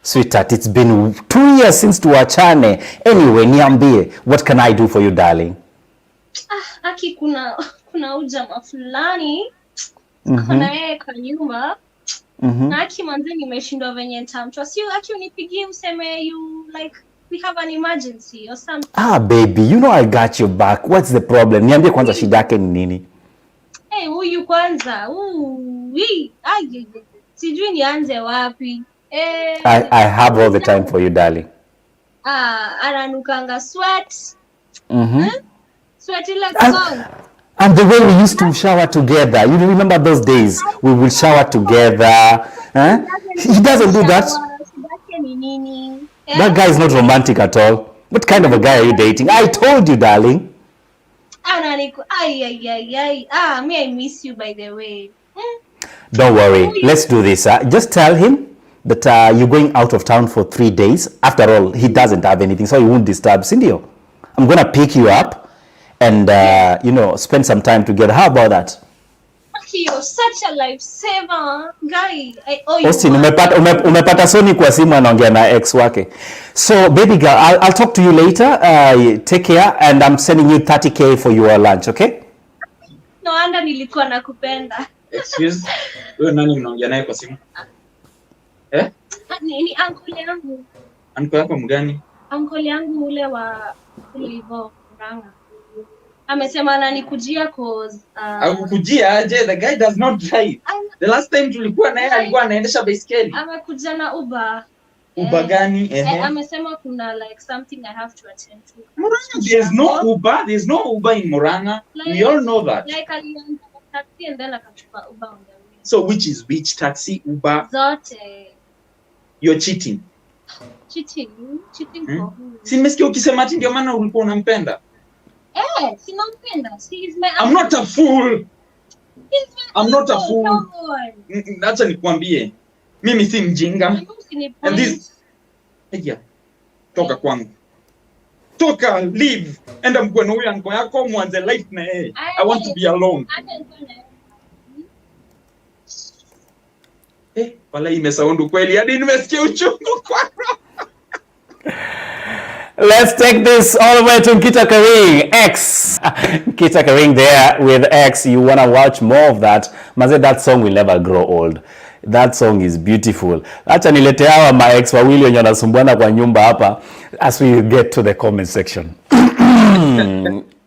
Sweetheart, it's been 2 years since tuachane. Anyway, niambie, what can I do for you, darling? Aki, kuna ujama fulani. Kuna yeye kwa nyumba. Na Aki manze nimeshindwa venye nitamtoa. Sio Aki unipigie useme you like we have an emergency or something. Baby, you know I got your back. What's the problem? Niambie kwanza shida yake ni nini? Huyu kwanza. Sijui nianze wapi. I have all the time for you, darling. Ananukanga sweat. Sweat like song. And the way we used to shower together. You remember those days? We would shower together. He doesn't do that. That guy is not romantic at all. What kind of a guy are you dating? I told you, darling. Me, I miss you, by the way. Don't worry. Let's do this. Just tell him that you're going out of town for 3 days. After all, he doesn't have anything, so he won't disturb Cindy. I'm going to pick you up and, spend some time together. How about that? You're such a lifesaver, guy. I owe you. Austin, umepata Sonie kwa simu anaongea na ex wake. So, baby girl, I'll talk to you later. Take care, and I'm sending you 30K for your lunch, okay? No wonder nilikuwa nakupenda. Excuse, wewe nani unaongea naye kwa simu? Ni uncle yangu. Uncle yako mgani? Uncle yangu ule wa kule hivyo Murang'a. Amesema ananikujia cause akukujia aje? The guy does not drive. The last time tulikuwa naye alikuwa anaendesha baiskeli. Amekuja na Uber. Uber gani? Amesema kuna like something I have to attend to. Murang'a, there's no Uber. There's no Uber in Murang'a. Like, we all know that. Like alianza taxi and then akachukua Uber on the way. So which taxi, Uber? Zote. You're cheating. Cheating for who? Si nimesikia ukisema ati ndio maana ulikuwa unampenda. Sinampenda. He's my I'm not a fool. I'm not a fool. Acha nikwambie. Mimi si mjinga. And this toka kwangu. Toka, leave. Enda mkwe na huyo anko yako mwanze life na yeye. I want to be alone. Wala imesound kweli. Hadi nimesikia uchungu kwa roho. Let's take this all the way to Nkita Kering, X. Nkita Kering there with X. You want to watch more of that? Maze, that song will never grow old. That song is beautiful. Acha nilete hawa ma ex wawili wenye wanasumbuana kwa nyumba hapa as we get to the comment section.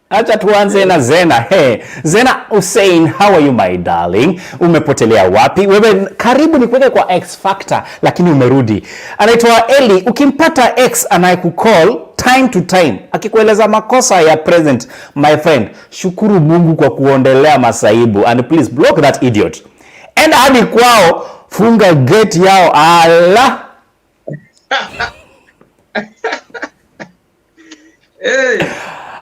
Acha tuanze na Zena. Hey, Zena Hussein, how are you my darling? Umepotelea wapi? Wewe karibu nikuweke kwa X Factor lakini umerudi. Anaitwa Eli, ukimpata X anayekucall time to time akikueleza makosa ya present, my friend, shukuru Mungu kwa kuondelea masaibu and please block that idiot. Enda hadi kwao, funga gate yao. Ala. Hey.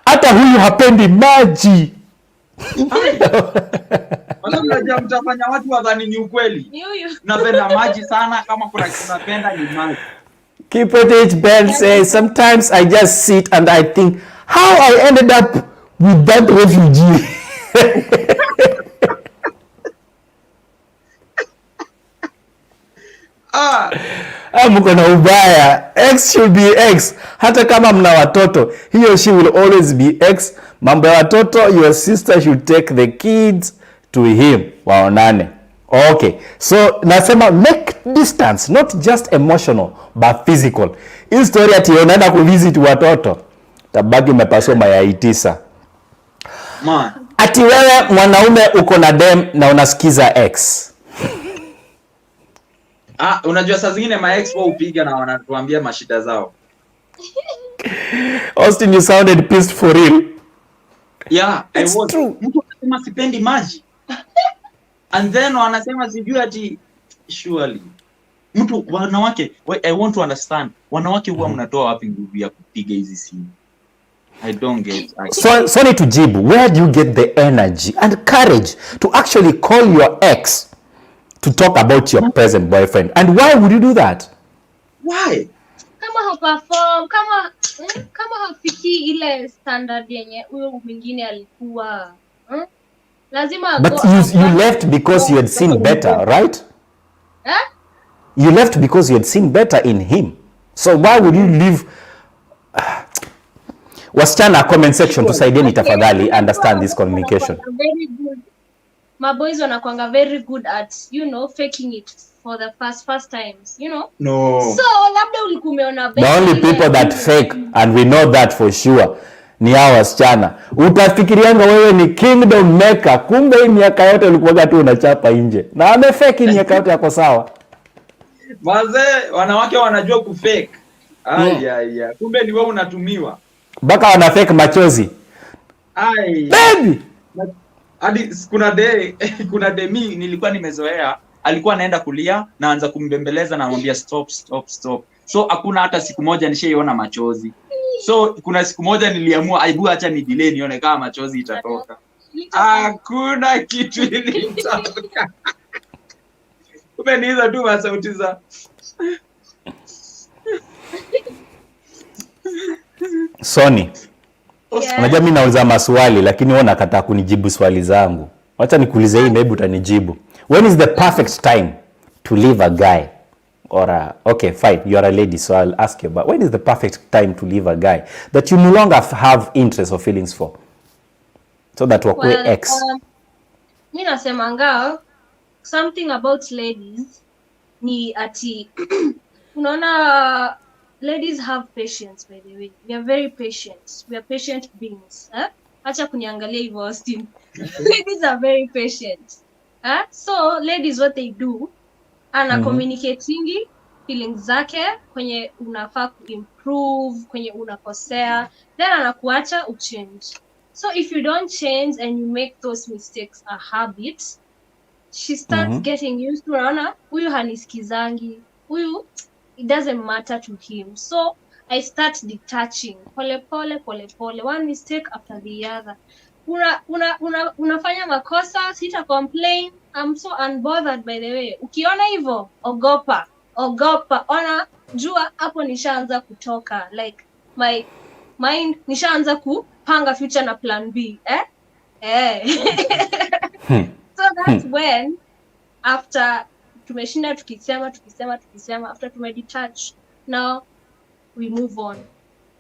Hata huyu hapendi maji. Wanaja mtafanya watu wadhani ni ukweli. Ni huyu. Napenda maji sana, kama kuna kitu napenda ni maji. Keep it Ben says, sometimes I just sit and I think how I ended up with that refugee. Mko na ubaya. X should be X. Hata kama mna watoto, he or she will always be X. Mambo ya watoto, your sister should take the kids to him. Waonane. Okay. So nasema make distance, not just emotional but physical. Hii story ati unaenda kuvisit watoto, tabaki umepaswa mayai 9. Man, Ati wewe mwanaume uko na dem na unasikiza ex. Unajua saa zingine ma ex wao upiga na wanatuambia mashida zao. Austin, you sounded pissed for real. Yeah, it's true. Mtu anasema sipendi maji. And then wanasema sijui ati surely. Mtu wanawake, I want to understand. Wanawake huwa mnatoa wapi nguvu ya kupiga hizi simu? I don't get. Sorry to jibu. Where do you get the energy and courage to actually call your ex to talk about your present boyfriend? And why would you do that? Why? Kama haperform, kama hafiki ile standard yenye huyo mwingine alikuwa. Lazima But you left because you had seen better, right? You left because you had seen better in him. So why would you leave? Wasichana comment section tusaidieni tafadhali understand this communication. Very good. My boys wanakuanga very good at, faking it for the first times, No. So labda ulikuwa umeona The only people that fake, and we know that for sure, ni hao wasichana. Utafikirianga wewe ni kingdom maker, kumbe hii miaka yote ulikuwa tu unachapa nje. Na amefake miaka yote yako sawa. Wazee wanawake wanajua kufake. Aya. Kumbe ni wewe unatumiwa. Baka wana fake machozi. Baby. Hadi kuna demi nilikuwa nimezoea, alikuwa anaenda kulia na anza kumbembeleza na anamwambia stop. So hakuna hata siku moja nishaiona machozi. So kuna siku moja niliamua aibu acha ni delay nione kama machozi itatoka. Hakuna kitu ilitoka. Kumbe ni hizo tu masauti za Sonie. Unajua mimi nauliza maswali lakini wewe unakataa kunijibu swali zangu. Acha nikuulize hii maybe utanijibu. When is the perfect time to leave a guy? Or okay, fine, you are a lady, so I'll ask you, but when is the perfect time to leave a guy that you no longer have interest or feelings for? So that wakwe ex. Mimi nasemanga something about ladies ni ati unaona ladies have patience, by the way. We are very patient. We are patient beings. Acha kuniangalia hivyo Austin. Ladies are very patient. So ladies what they do, communicating feelings zake kwenye unafaa kuimprove, kwenye unakosea, then anakuacha uchange. So if you don't change and you make those mistakes a habit, she starts getting used to unaona huyu hanisikizangi, huyu it doesn't matter to him. So I start detaching pole pole, one mistake after the other. Unafanya makosa, sita complain, I'm so unbothered, by the way. Ukiona hivyo ogopa, ona jua hapo nishaanza kutoka, like my mind nishaanza kupanga future na plan B. So that's when after tumeshinda tukisema after tumedetach, now we move on,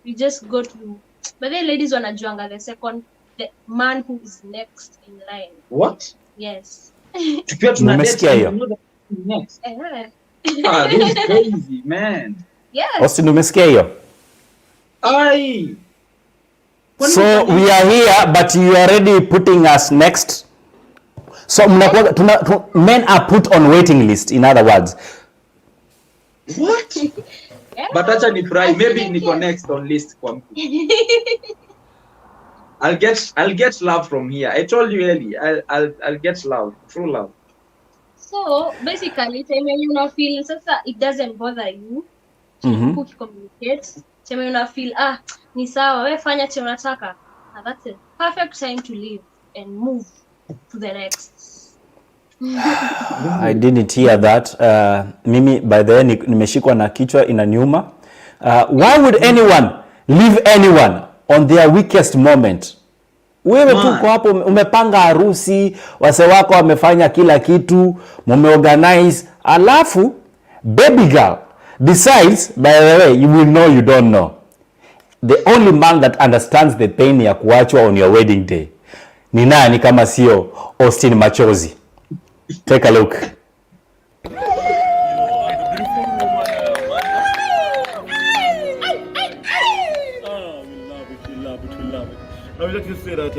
we just go to, but then ladies wanajuanga the man who is next in line. What? Yes. Tukiwa tuna Umesikia hiyo? Next. This is crazy, man. Yes. Austin, umesikia hiyo? So we are here but you are already putting us next. So men are put on waiting list, in other words. What? Yeah. But acha ni fry, maybe niko next on list kwa mtu. I'll get love from here. I told you Eli, I'll get love, true love. So basically, when you feel sasa it doesn't bother you, communicate. When you feel ni sawa, wewe fanya chenye unataka. That's it. Perfect time to leave and move to the next. I didn't hear that. Mimi by the way nimeshikwa na kichwa inaniuma. Why would anyone leave anyone on their weakest moment? Wewe tuko hapo umepanga harusi, wase wako wamefanya kila kitu, mumeorganize, alafu baby girl decides, by the way, you will know you don't know. The only man that understands the pain ya kuachwa on your wedding day ni nani kama sio Austin Machozi? Take a look. We love it. would like to say that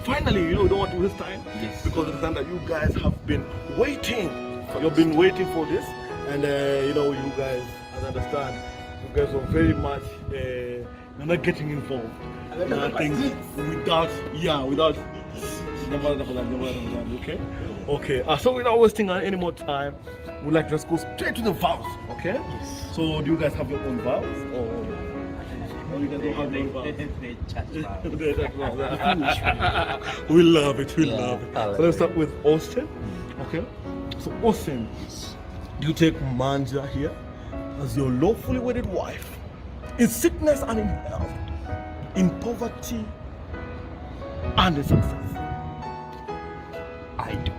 finally, we don't want to waste time. Yes. Because of the time that you guys have been waiting. You've been waiting for this. And you guys, as I understand, you guys are very much you're not getting involved. Things without. Okay. So without wasting any more time, we'd like to just go straight to the vows. Okay? Yes. So do you guys have your own vows? Or you guys don't have your own vows? We love it. So let's start with Austin. Okay? So Austin, do you take Manja here as your lawfully wedded wife in sickness and in health, in poverty and in success? I do.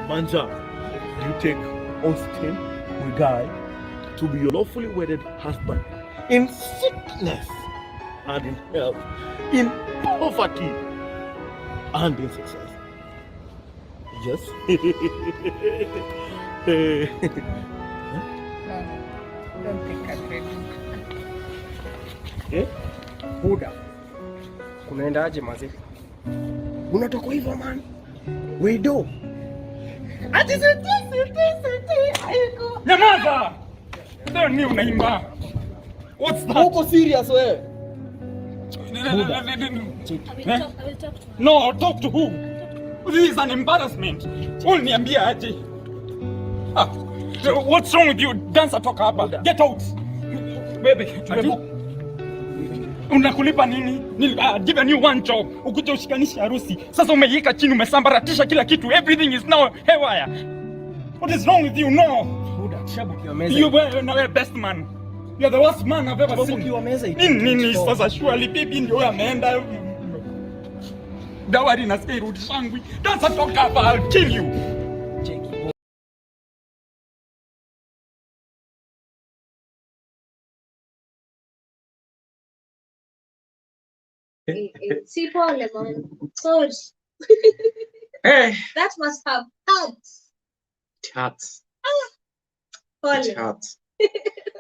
Manja, do you take Austin Muigai to be your lawfully wedded husband in sickness and in health, in poverty and in success? Yes. Don't think I'm ready. Buda. Kunaendaje mazi? Unatoka hivyo man? Wedo. Ati siti. Haiko. Nyamaza! Leo ni unaimba. What's that? Uko serious wewe? I will talk to her. No, talk to who? This is an embarrassment. Uniambia aje. What's wrong with you? Dancer toka hapa. Get out. Baby, unakulipa nini? Given you one job. Ukuje ushikanishe harusi. Sasa umeika chini umesambaratisha kila kitu. Everything is now haywire. What is wrong with you? No. You were best man. You are the worst man I've ever seen. Nini sasa surely baby ndio ameenda. Dawari nasikia irudi shangwi. Dancer toka hapa. I'll kill you. See, Paul, man. Sorry. Hey. That must have hurt. It hurts. Paul. It hurts.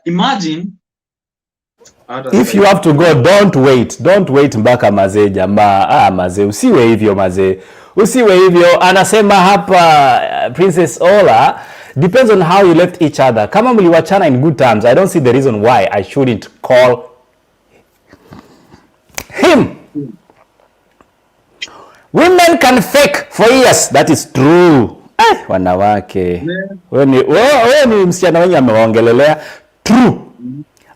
Imagine. If you have to go, don't wait mpaka mazee jamaa. Mazee usiwe hivyo mazee. Usiwe hivyo. Anasema hapa Princess Ola, depends on how you left each other. Kama mliwachana in good terms, I don't see the reason why I shouldn't call him. Women can fake for years. That is true. Wanawake. Wewe ni msichana wenye ameongelelea. True.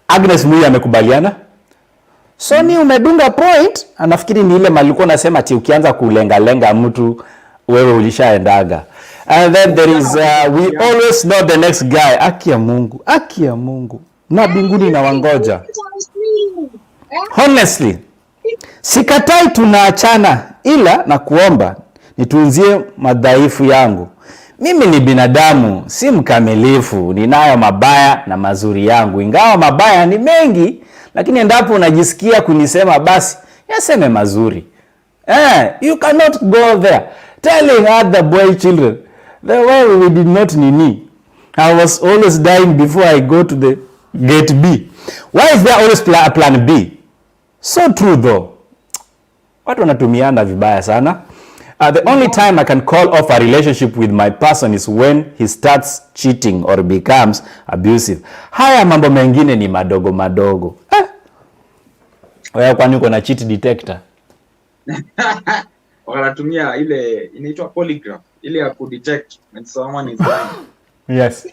Agnes Mui amekubaliana. Sonie umedunga point. Anafikiri ni ile malikuwa nasema ati ukianza kulenga mtu wewe ulishaendaga. And then there is we always know the next guy. Aki ya Mungu. Na binguni na wangoja. Honestly, sikatai tunaachana, ila na kuomba nitunzie madhaifu yangu. Mimi ni binadamu, si mkamilifu, ninayo mabaya na mazuri yangu. Ingawa mabaya ni mengi, lakini endapo unajisikia kunisema basi, yaseme mazuri. You cannot go there telling other boy children the way we did not nini. I was always dying before I go to the gate B. Why is there always plan B? So true though. Watu wanatumiana vibaya sana. The only time I can call off a relationship with my person is when he starts cheating or becomes abusive. Haya mambo mengine ni madogo. Wewe kwani uko na cheat detector? Wanatumia ile inaitwa polygraph, ile ya kudetect when someone is lying. Yes.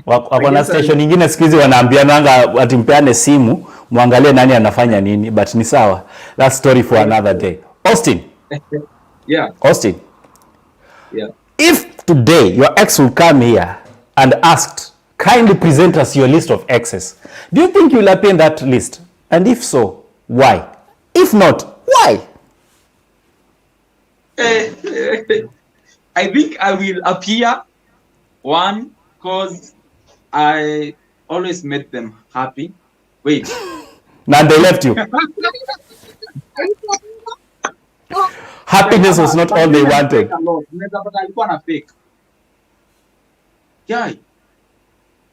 Wako na station nyingine siku hizi wanaambiananga ati mpeane simu muangalie nani anafanya nini, but ni sawa. That story for another day. Austin. Yeah. Austin. Yeah. If today your ex will come here and asked, kindly present us your list of exes, do you think you will appear in that list? And if so, why? If not, why? I think I will appear. One, because I always made them happy. Wait. Now they left you. Happiness was not all they wanted.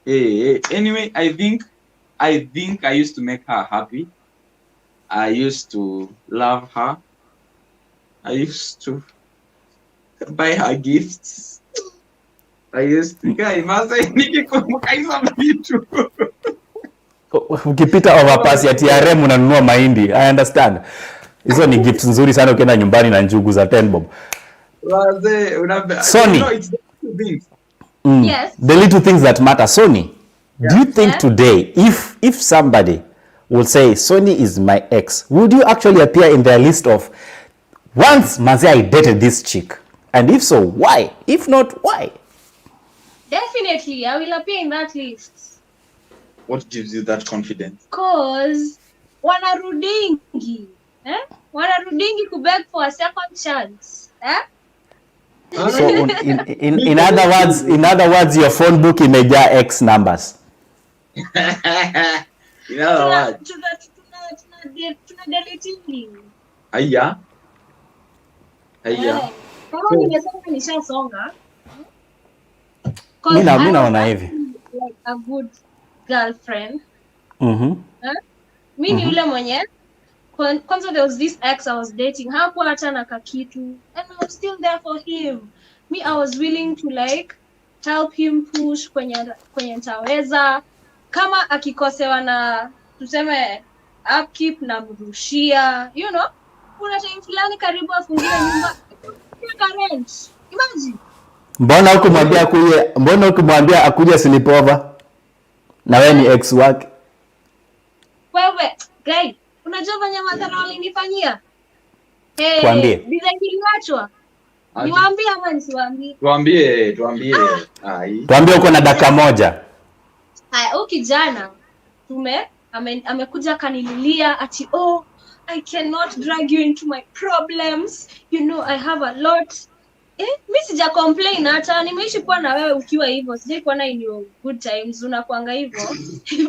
Anyway, I think I used to make her happy. I used to love her. I used to buy her gifts. I used to nikikumbuka hizo vitu. Ukipita overpass ya TRM unanunua mahindi. I understand. Hizo ni gifts nzuri sana ukienda nyumbani na njugu za 10 bob. Sonie. It's the two things. Yes. The little things that matter. Sonie, do you think today, if somebody will say Sonie is my ex, would you actually appear in their list of once Manze I dated this chick? And if so, why? If not, why? Definitely, I will appear in that list. What gives you that confidence? Cause wanarudingi, wanarudingi kubeg for a second chance, So in other words, your phone book imejaa X numbers. In other words. Tuna deleting. Aya. Kama nimesema nishasonga. Mimi naona hivi. Like a good girlfriend. Mhm. Mimi ni yule mwenye kwanza there was this ex I was dating. Hakuwa hata na kakitu and I was still there for him. Me, I was willing to like help him push kwenye nitaweza. Kama akikosewa na tuseme upkeep na mrushia, you know, kuna time fulani karibu afungie nyumba ya rent. Imagine. Mbona hukumwambia akuje sleepover? Na wewe ni ex wake. Wewe, guy, unajua vanya madhara walinifanyia? Tuambie. Design iliachwa. Niwaambie ama nisiwaambie? Tuambie. Tuambie uko na dakika moja. Huyu kijana amekuja kanililia ati I cannot drag you into my problems. You know I have a lot. Mimi sija complain hata nimeishi kuwa na wewe ukiwa hivyo. Sijai kuwa na in your good times unakuanga hivyo.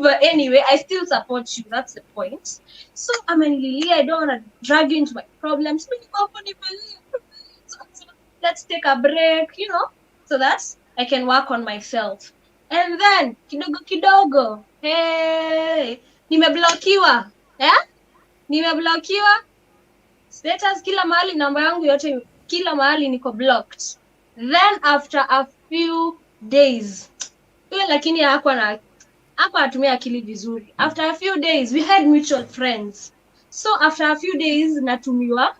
But anyway, I still support you. That's the point. So amenililia, I don't want to drag you into my problems. Mimi niko hapo nimelia. So let's take a break, you know, so that I can work on myself. And then kidogo nimeblokiwa. Nimeblokiwa. Status kila mahali, namba yangu yote kila mahali niko blocked. Then after a few days, lakini hakuwa atumia akili vizuri. After a few days we had mutual friends. So after a few days natumiwa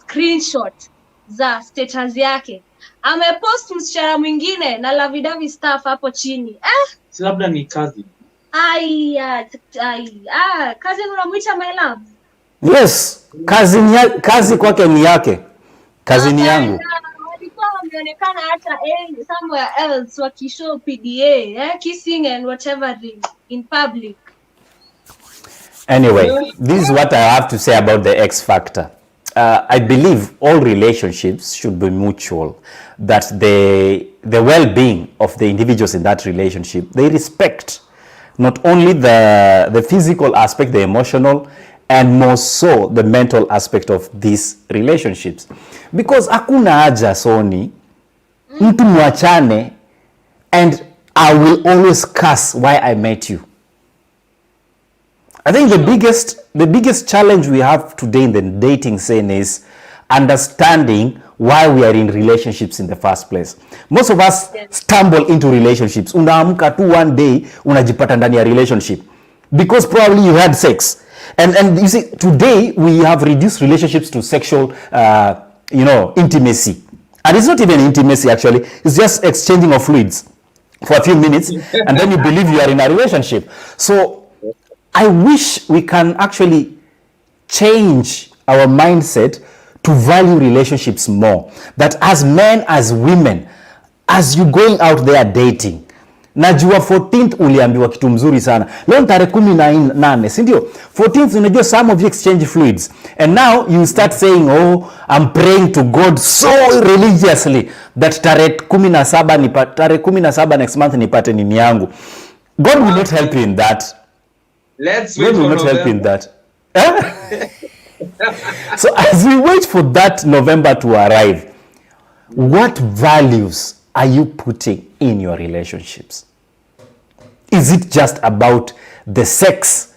screenshot za status yake. Amepost msichana mwingine na lavidavi stuff hapo chini. Si labda ni cousin. Cousin unamuita my love? Yes, kazi kwake ni yake. Cousin yangu. Walikuwa wameonekana hata somewhere else wakishow PDA, kissing and whatever in public. Anyway, this is what I have to say about the X factor. I believe all relationships should be mutual, that the well-being of the individuals in that relationship, they respect not only the physical aspect, the emotional, and more so the mental aspect of these relationships. Because hakuna haja Sonie, mtu mwachane and I will always curse why I met you. I think the biggest challenge we have today in the dating scene is understanding why we are in relationships in the first place. Most of us stumble into relationships. Unaamka tu one day unajipata ndani ya relationship because probably you had sex. And you see, today we have reduced relationships to sexual intimacy. And it's not even intimacy actually, it's just exchanging of fluids for a few minutes and then you believe you are in a relationship. So I wish we can actually change our mindset to value relationships more. That as men, as women, as you going out there dating, najua 14th uliambiwa kitu mzuri sana. Leo tarehe 18, si ndio? 14th unajua some of you exchange fluids. And now you start saying, I'm praying to God so religiously that tarehe 17 next month nipate nini yangu. God will not help you in that. God will not help in that. So as we wait for that November to arrive, what values are you putting in your relationships? Is it just about the sex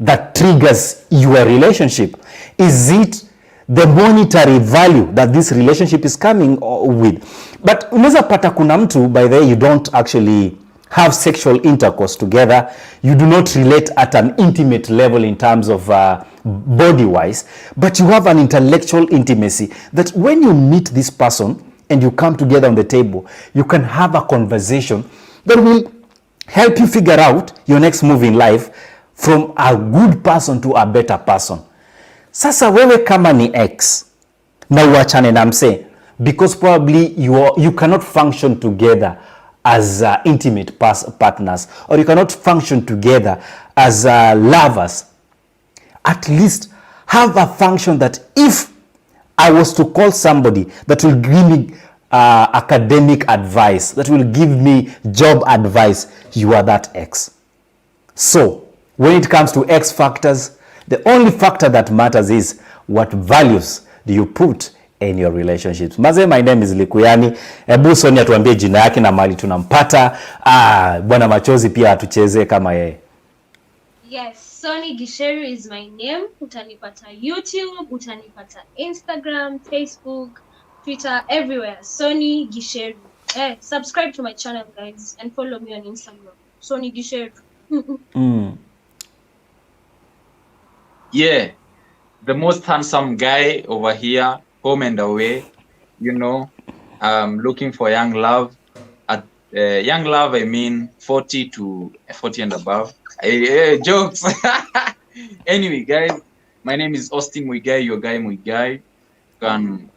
that triggers your relationship? Is it the monetary value that this relationship is coming with? But unaweza pata kuna mtu, by the way, you don't actually have sexual intercourse together, you do not relate at an intimate level in terms of body wise, but you have an intellectual intimacy that when you meet this person and you come together on the table, you can have a conversation that will help you figure out your next move in life from a good person to a better person. Sasa wewe kama ni ex na uachane na mse because probably you cannot function together as intimate partners, or you cannot function together as lovers, at least have a function that if I was to call somebody that will give me academic advice, that will give me job advice, you are that ex. So when it comes to X factors, the only factor that matters is what values do you put in your relationships. Maze, my name is Likuyani. Ebu Sonie atuambie jina yake na mali tunampata. Bwana Machozi pia atucheze kama yeye. Yes, Sonie Gicheru is my name. Utanipata YouTube, utanipata Instagram, Facebook, Twitter, everywhere. Sonie Gicheru. Subscribe to my channel, guys, and follow me on Instagram. Sonie Gicheru. Yeah, the most handsome guy over here, home and away, you know, looking for young love. At young love, I mean 40 and above. Jokes. Anyway, guys, my name is Austin Muigai, your guy Muigai. You can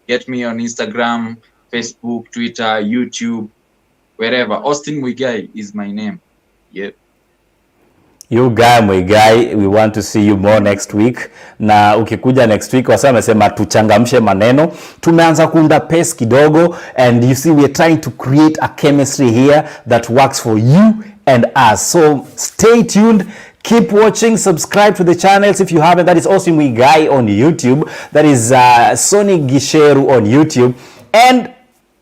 get me on Instagram, Facebook, Twitter, YouTube, wherever. Austin Muigai is my name. Yep. You guy, my guy, we want to see you more next week. Na ukikuja next week, wasa wamesema tuchangamshe maneno. Tumeanza kuunda pace kidogo, and you see we are trying to create a chemistry here that works for you and us. So stay tuned. Keep watching, subscribe to the channels if you haven't. That is also Muigai on YouTube. That is Sonie Gicheru on YouTube. And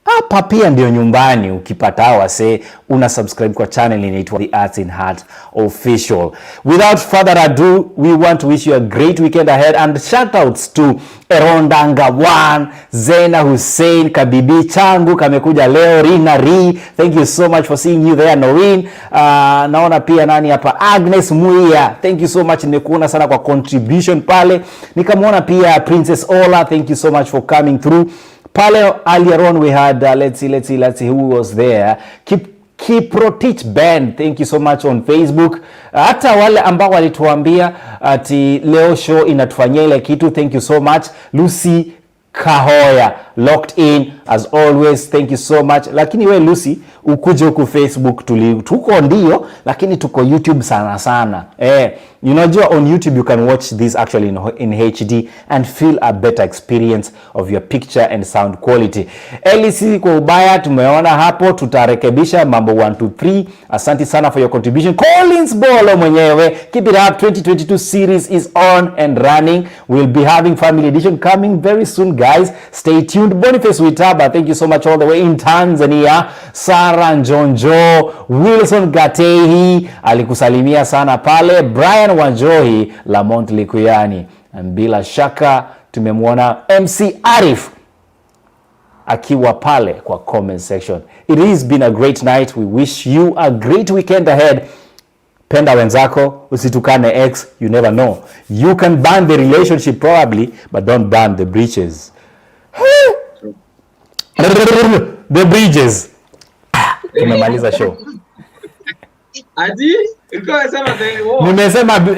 hapa pia ndio nyumbani, ukipata wase una subscribe kwa channel inaitwa TheArtsinHeart Official. Without further ado, we want to wish you a great weekend ahead, and shout outs to Erondanga 1, Zena Hussein, Kabibi changu kamekuja leo, Rina Ri, thank you so much for seeing you there. Noreen, naona pia nani hapa, Agnes Muia, thank you so much, nimekuona sana kwa contribution pale. Nikamwona pia Princess Ola, thank you so much for coming through. Pale earlier on we had let's see who was there. Kiprotich Ben, thank you so much on Facebook. Hata wale ambao walituambia ati leo show inatufanyia ile kitu, thank you so much. Lucy Kahoya locked in as always, thank you so much. Lakini we Lucy, ukuje huku Facebook tuko ndio, lakini tuko YouTube sana. You know, on YouTube you can watch this actually in HD and feel a better experience of your picture and sound quality. LC kwa ubaya tumeona hapo, tutarekebisha mambo 1 2 3. Asante sana for your contribution. Collins Bolo mwenyewe, keep it up. 2022 series is on and running. We'll be having family edition coming very soon, guys. Stay tuned. Boniface Witaba, thank you so much all the way in Tanzania. Sarah Njonjo, Wilson Gatehi alikusalimia sana pale. Brian Wanjohi, Lamont Likuyani, and bila shaka tumemwona MC Arif akiwa pale kwa comment section. It has been a great night. We wish you a great weekend ahead. Penda wenzako, usitukane ex, you never know. You can burn the relationship probably, but don't burn the bridges. The bridges. Tumemaliza show. Adi,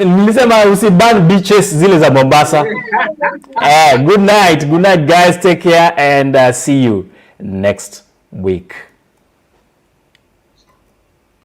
nilisema usiban beaches zile za Mombasa. Good night guys, take care, and see you next week.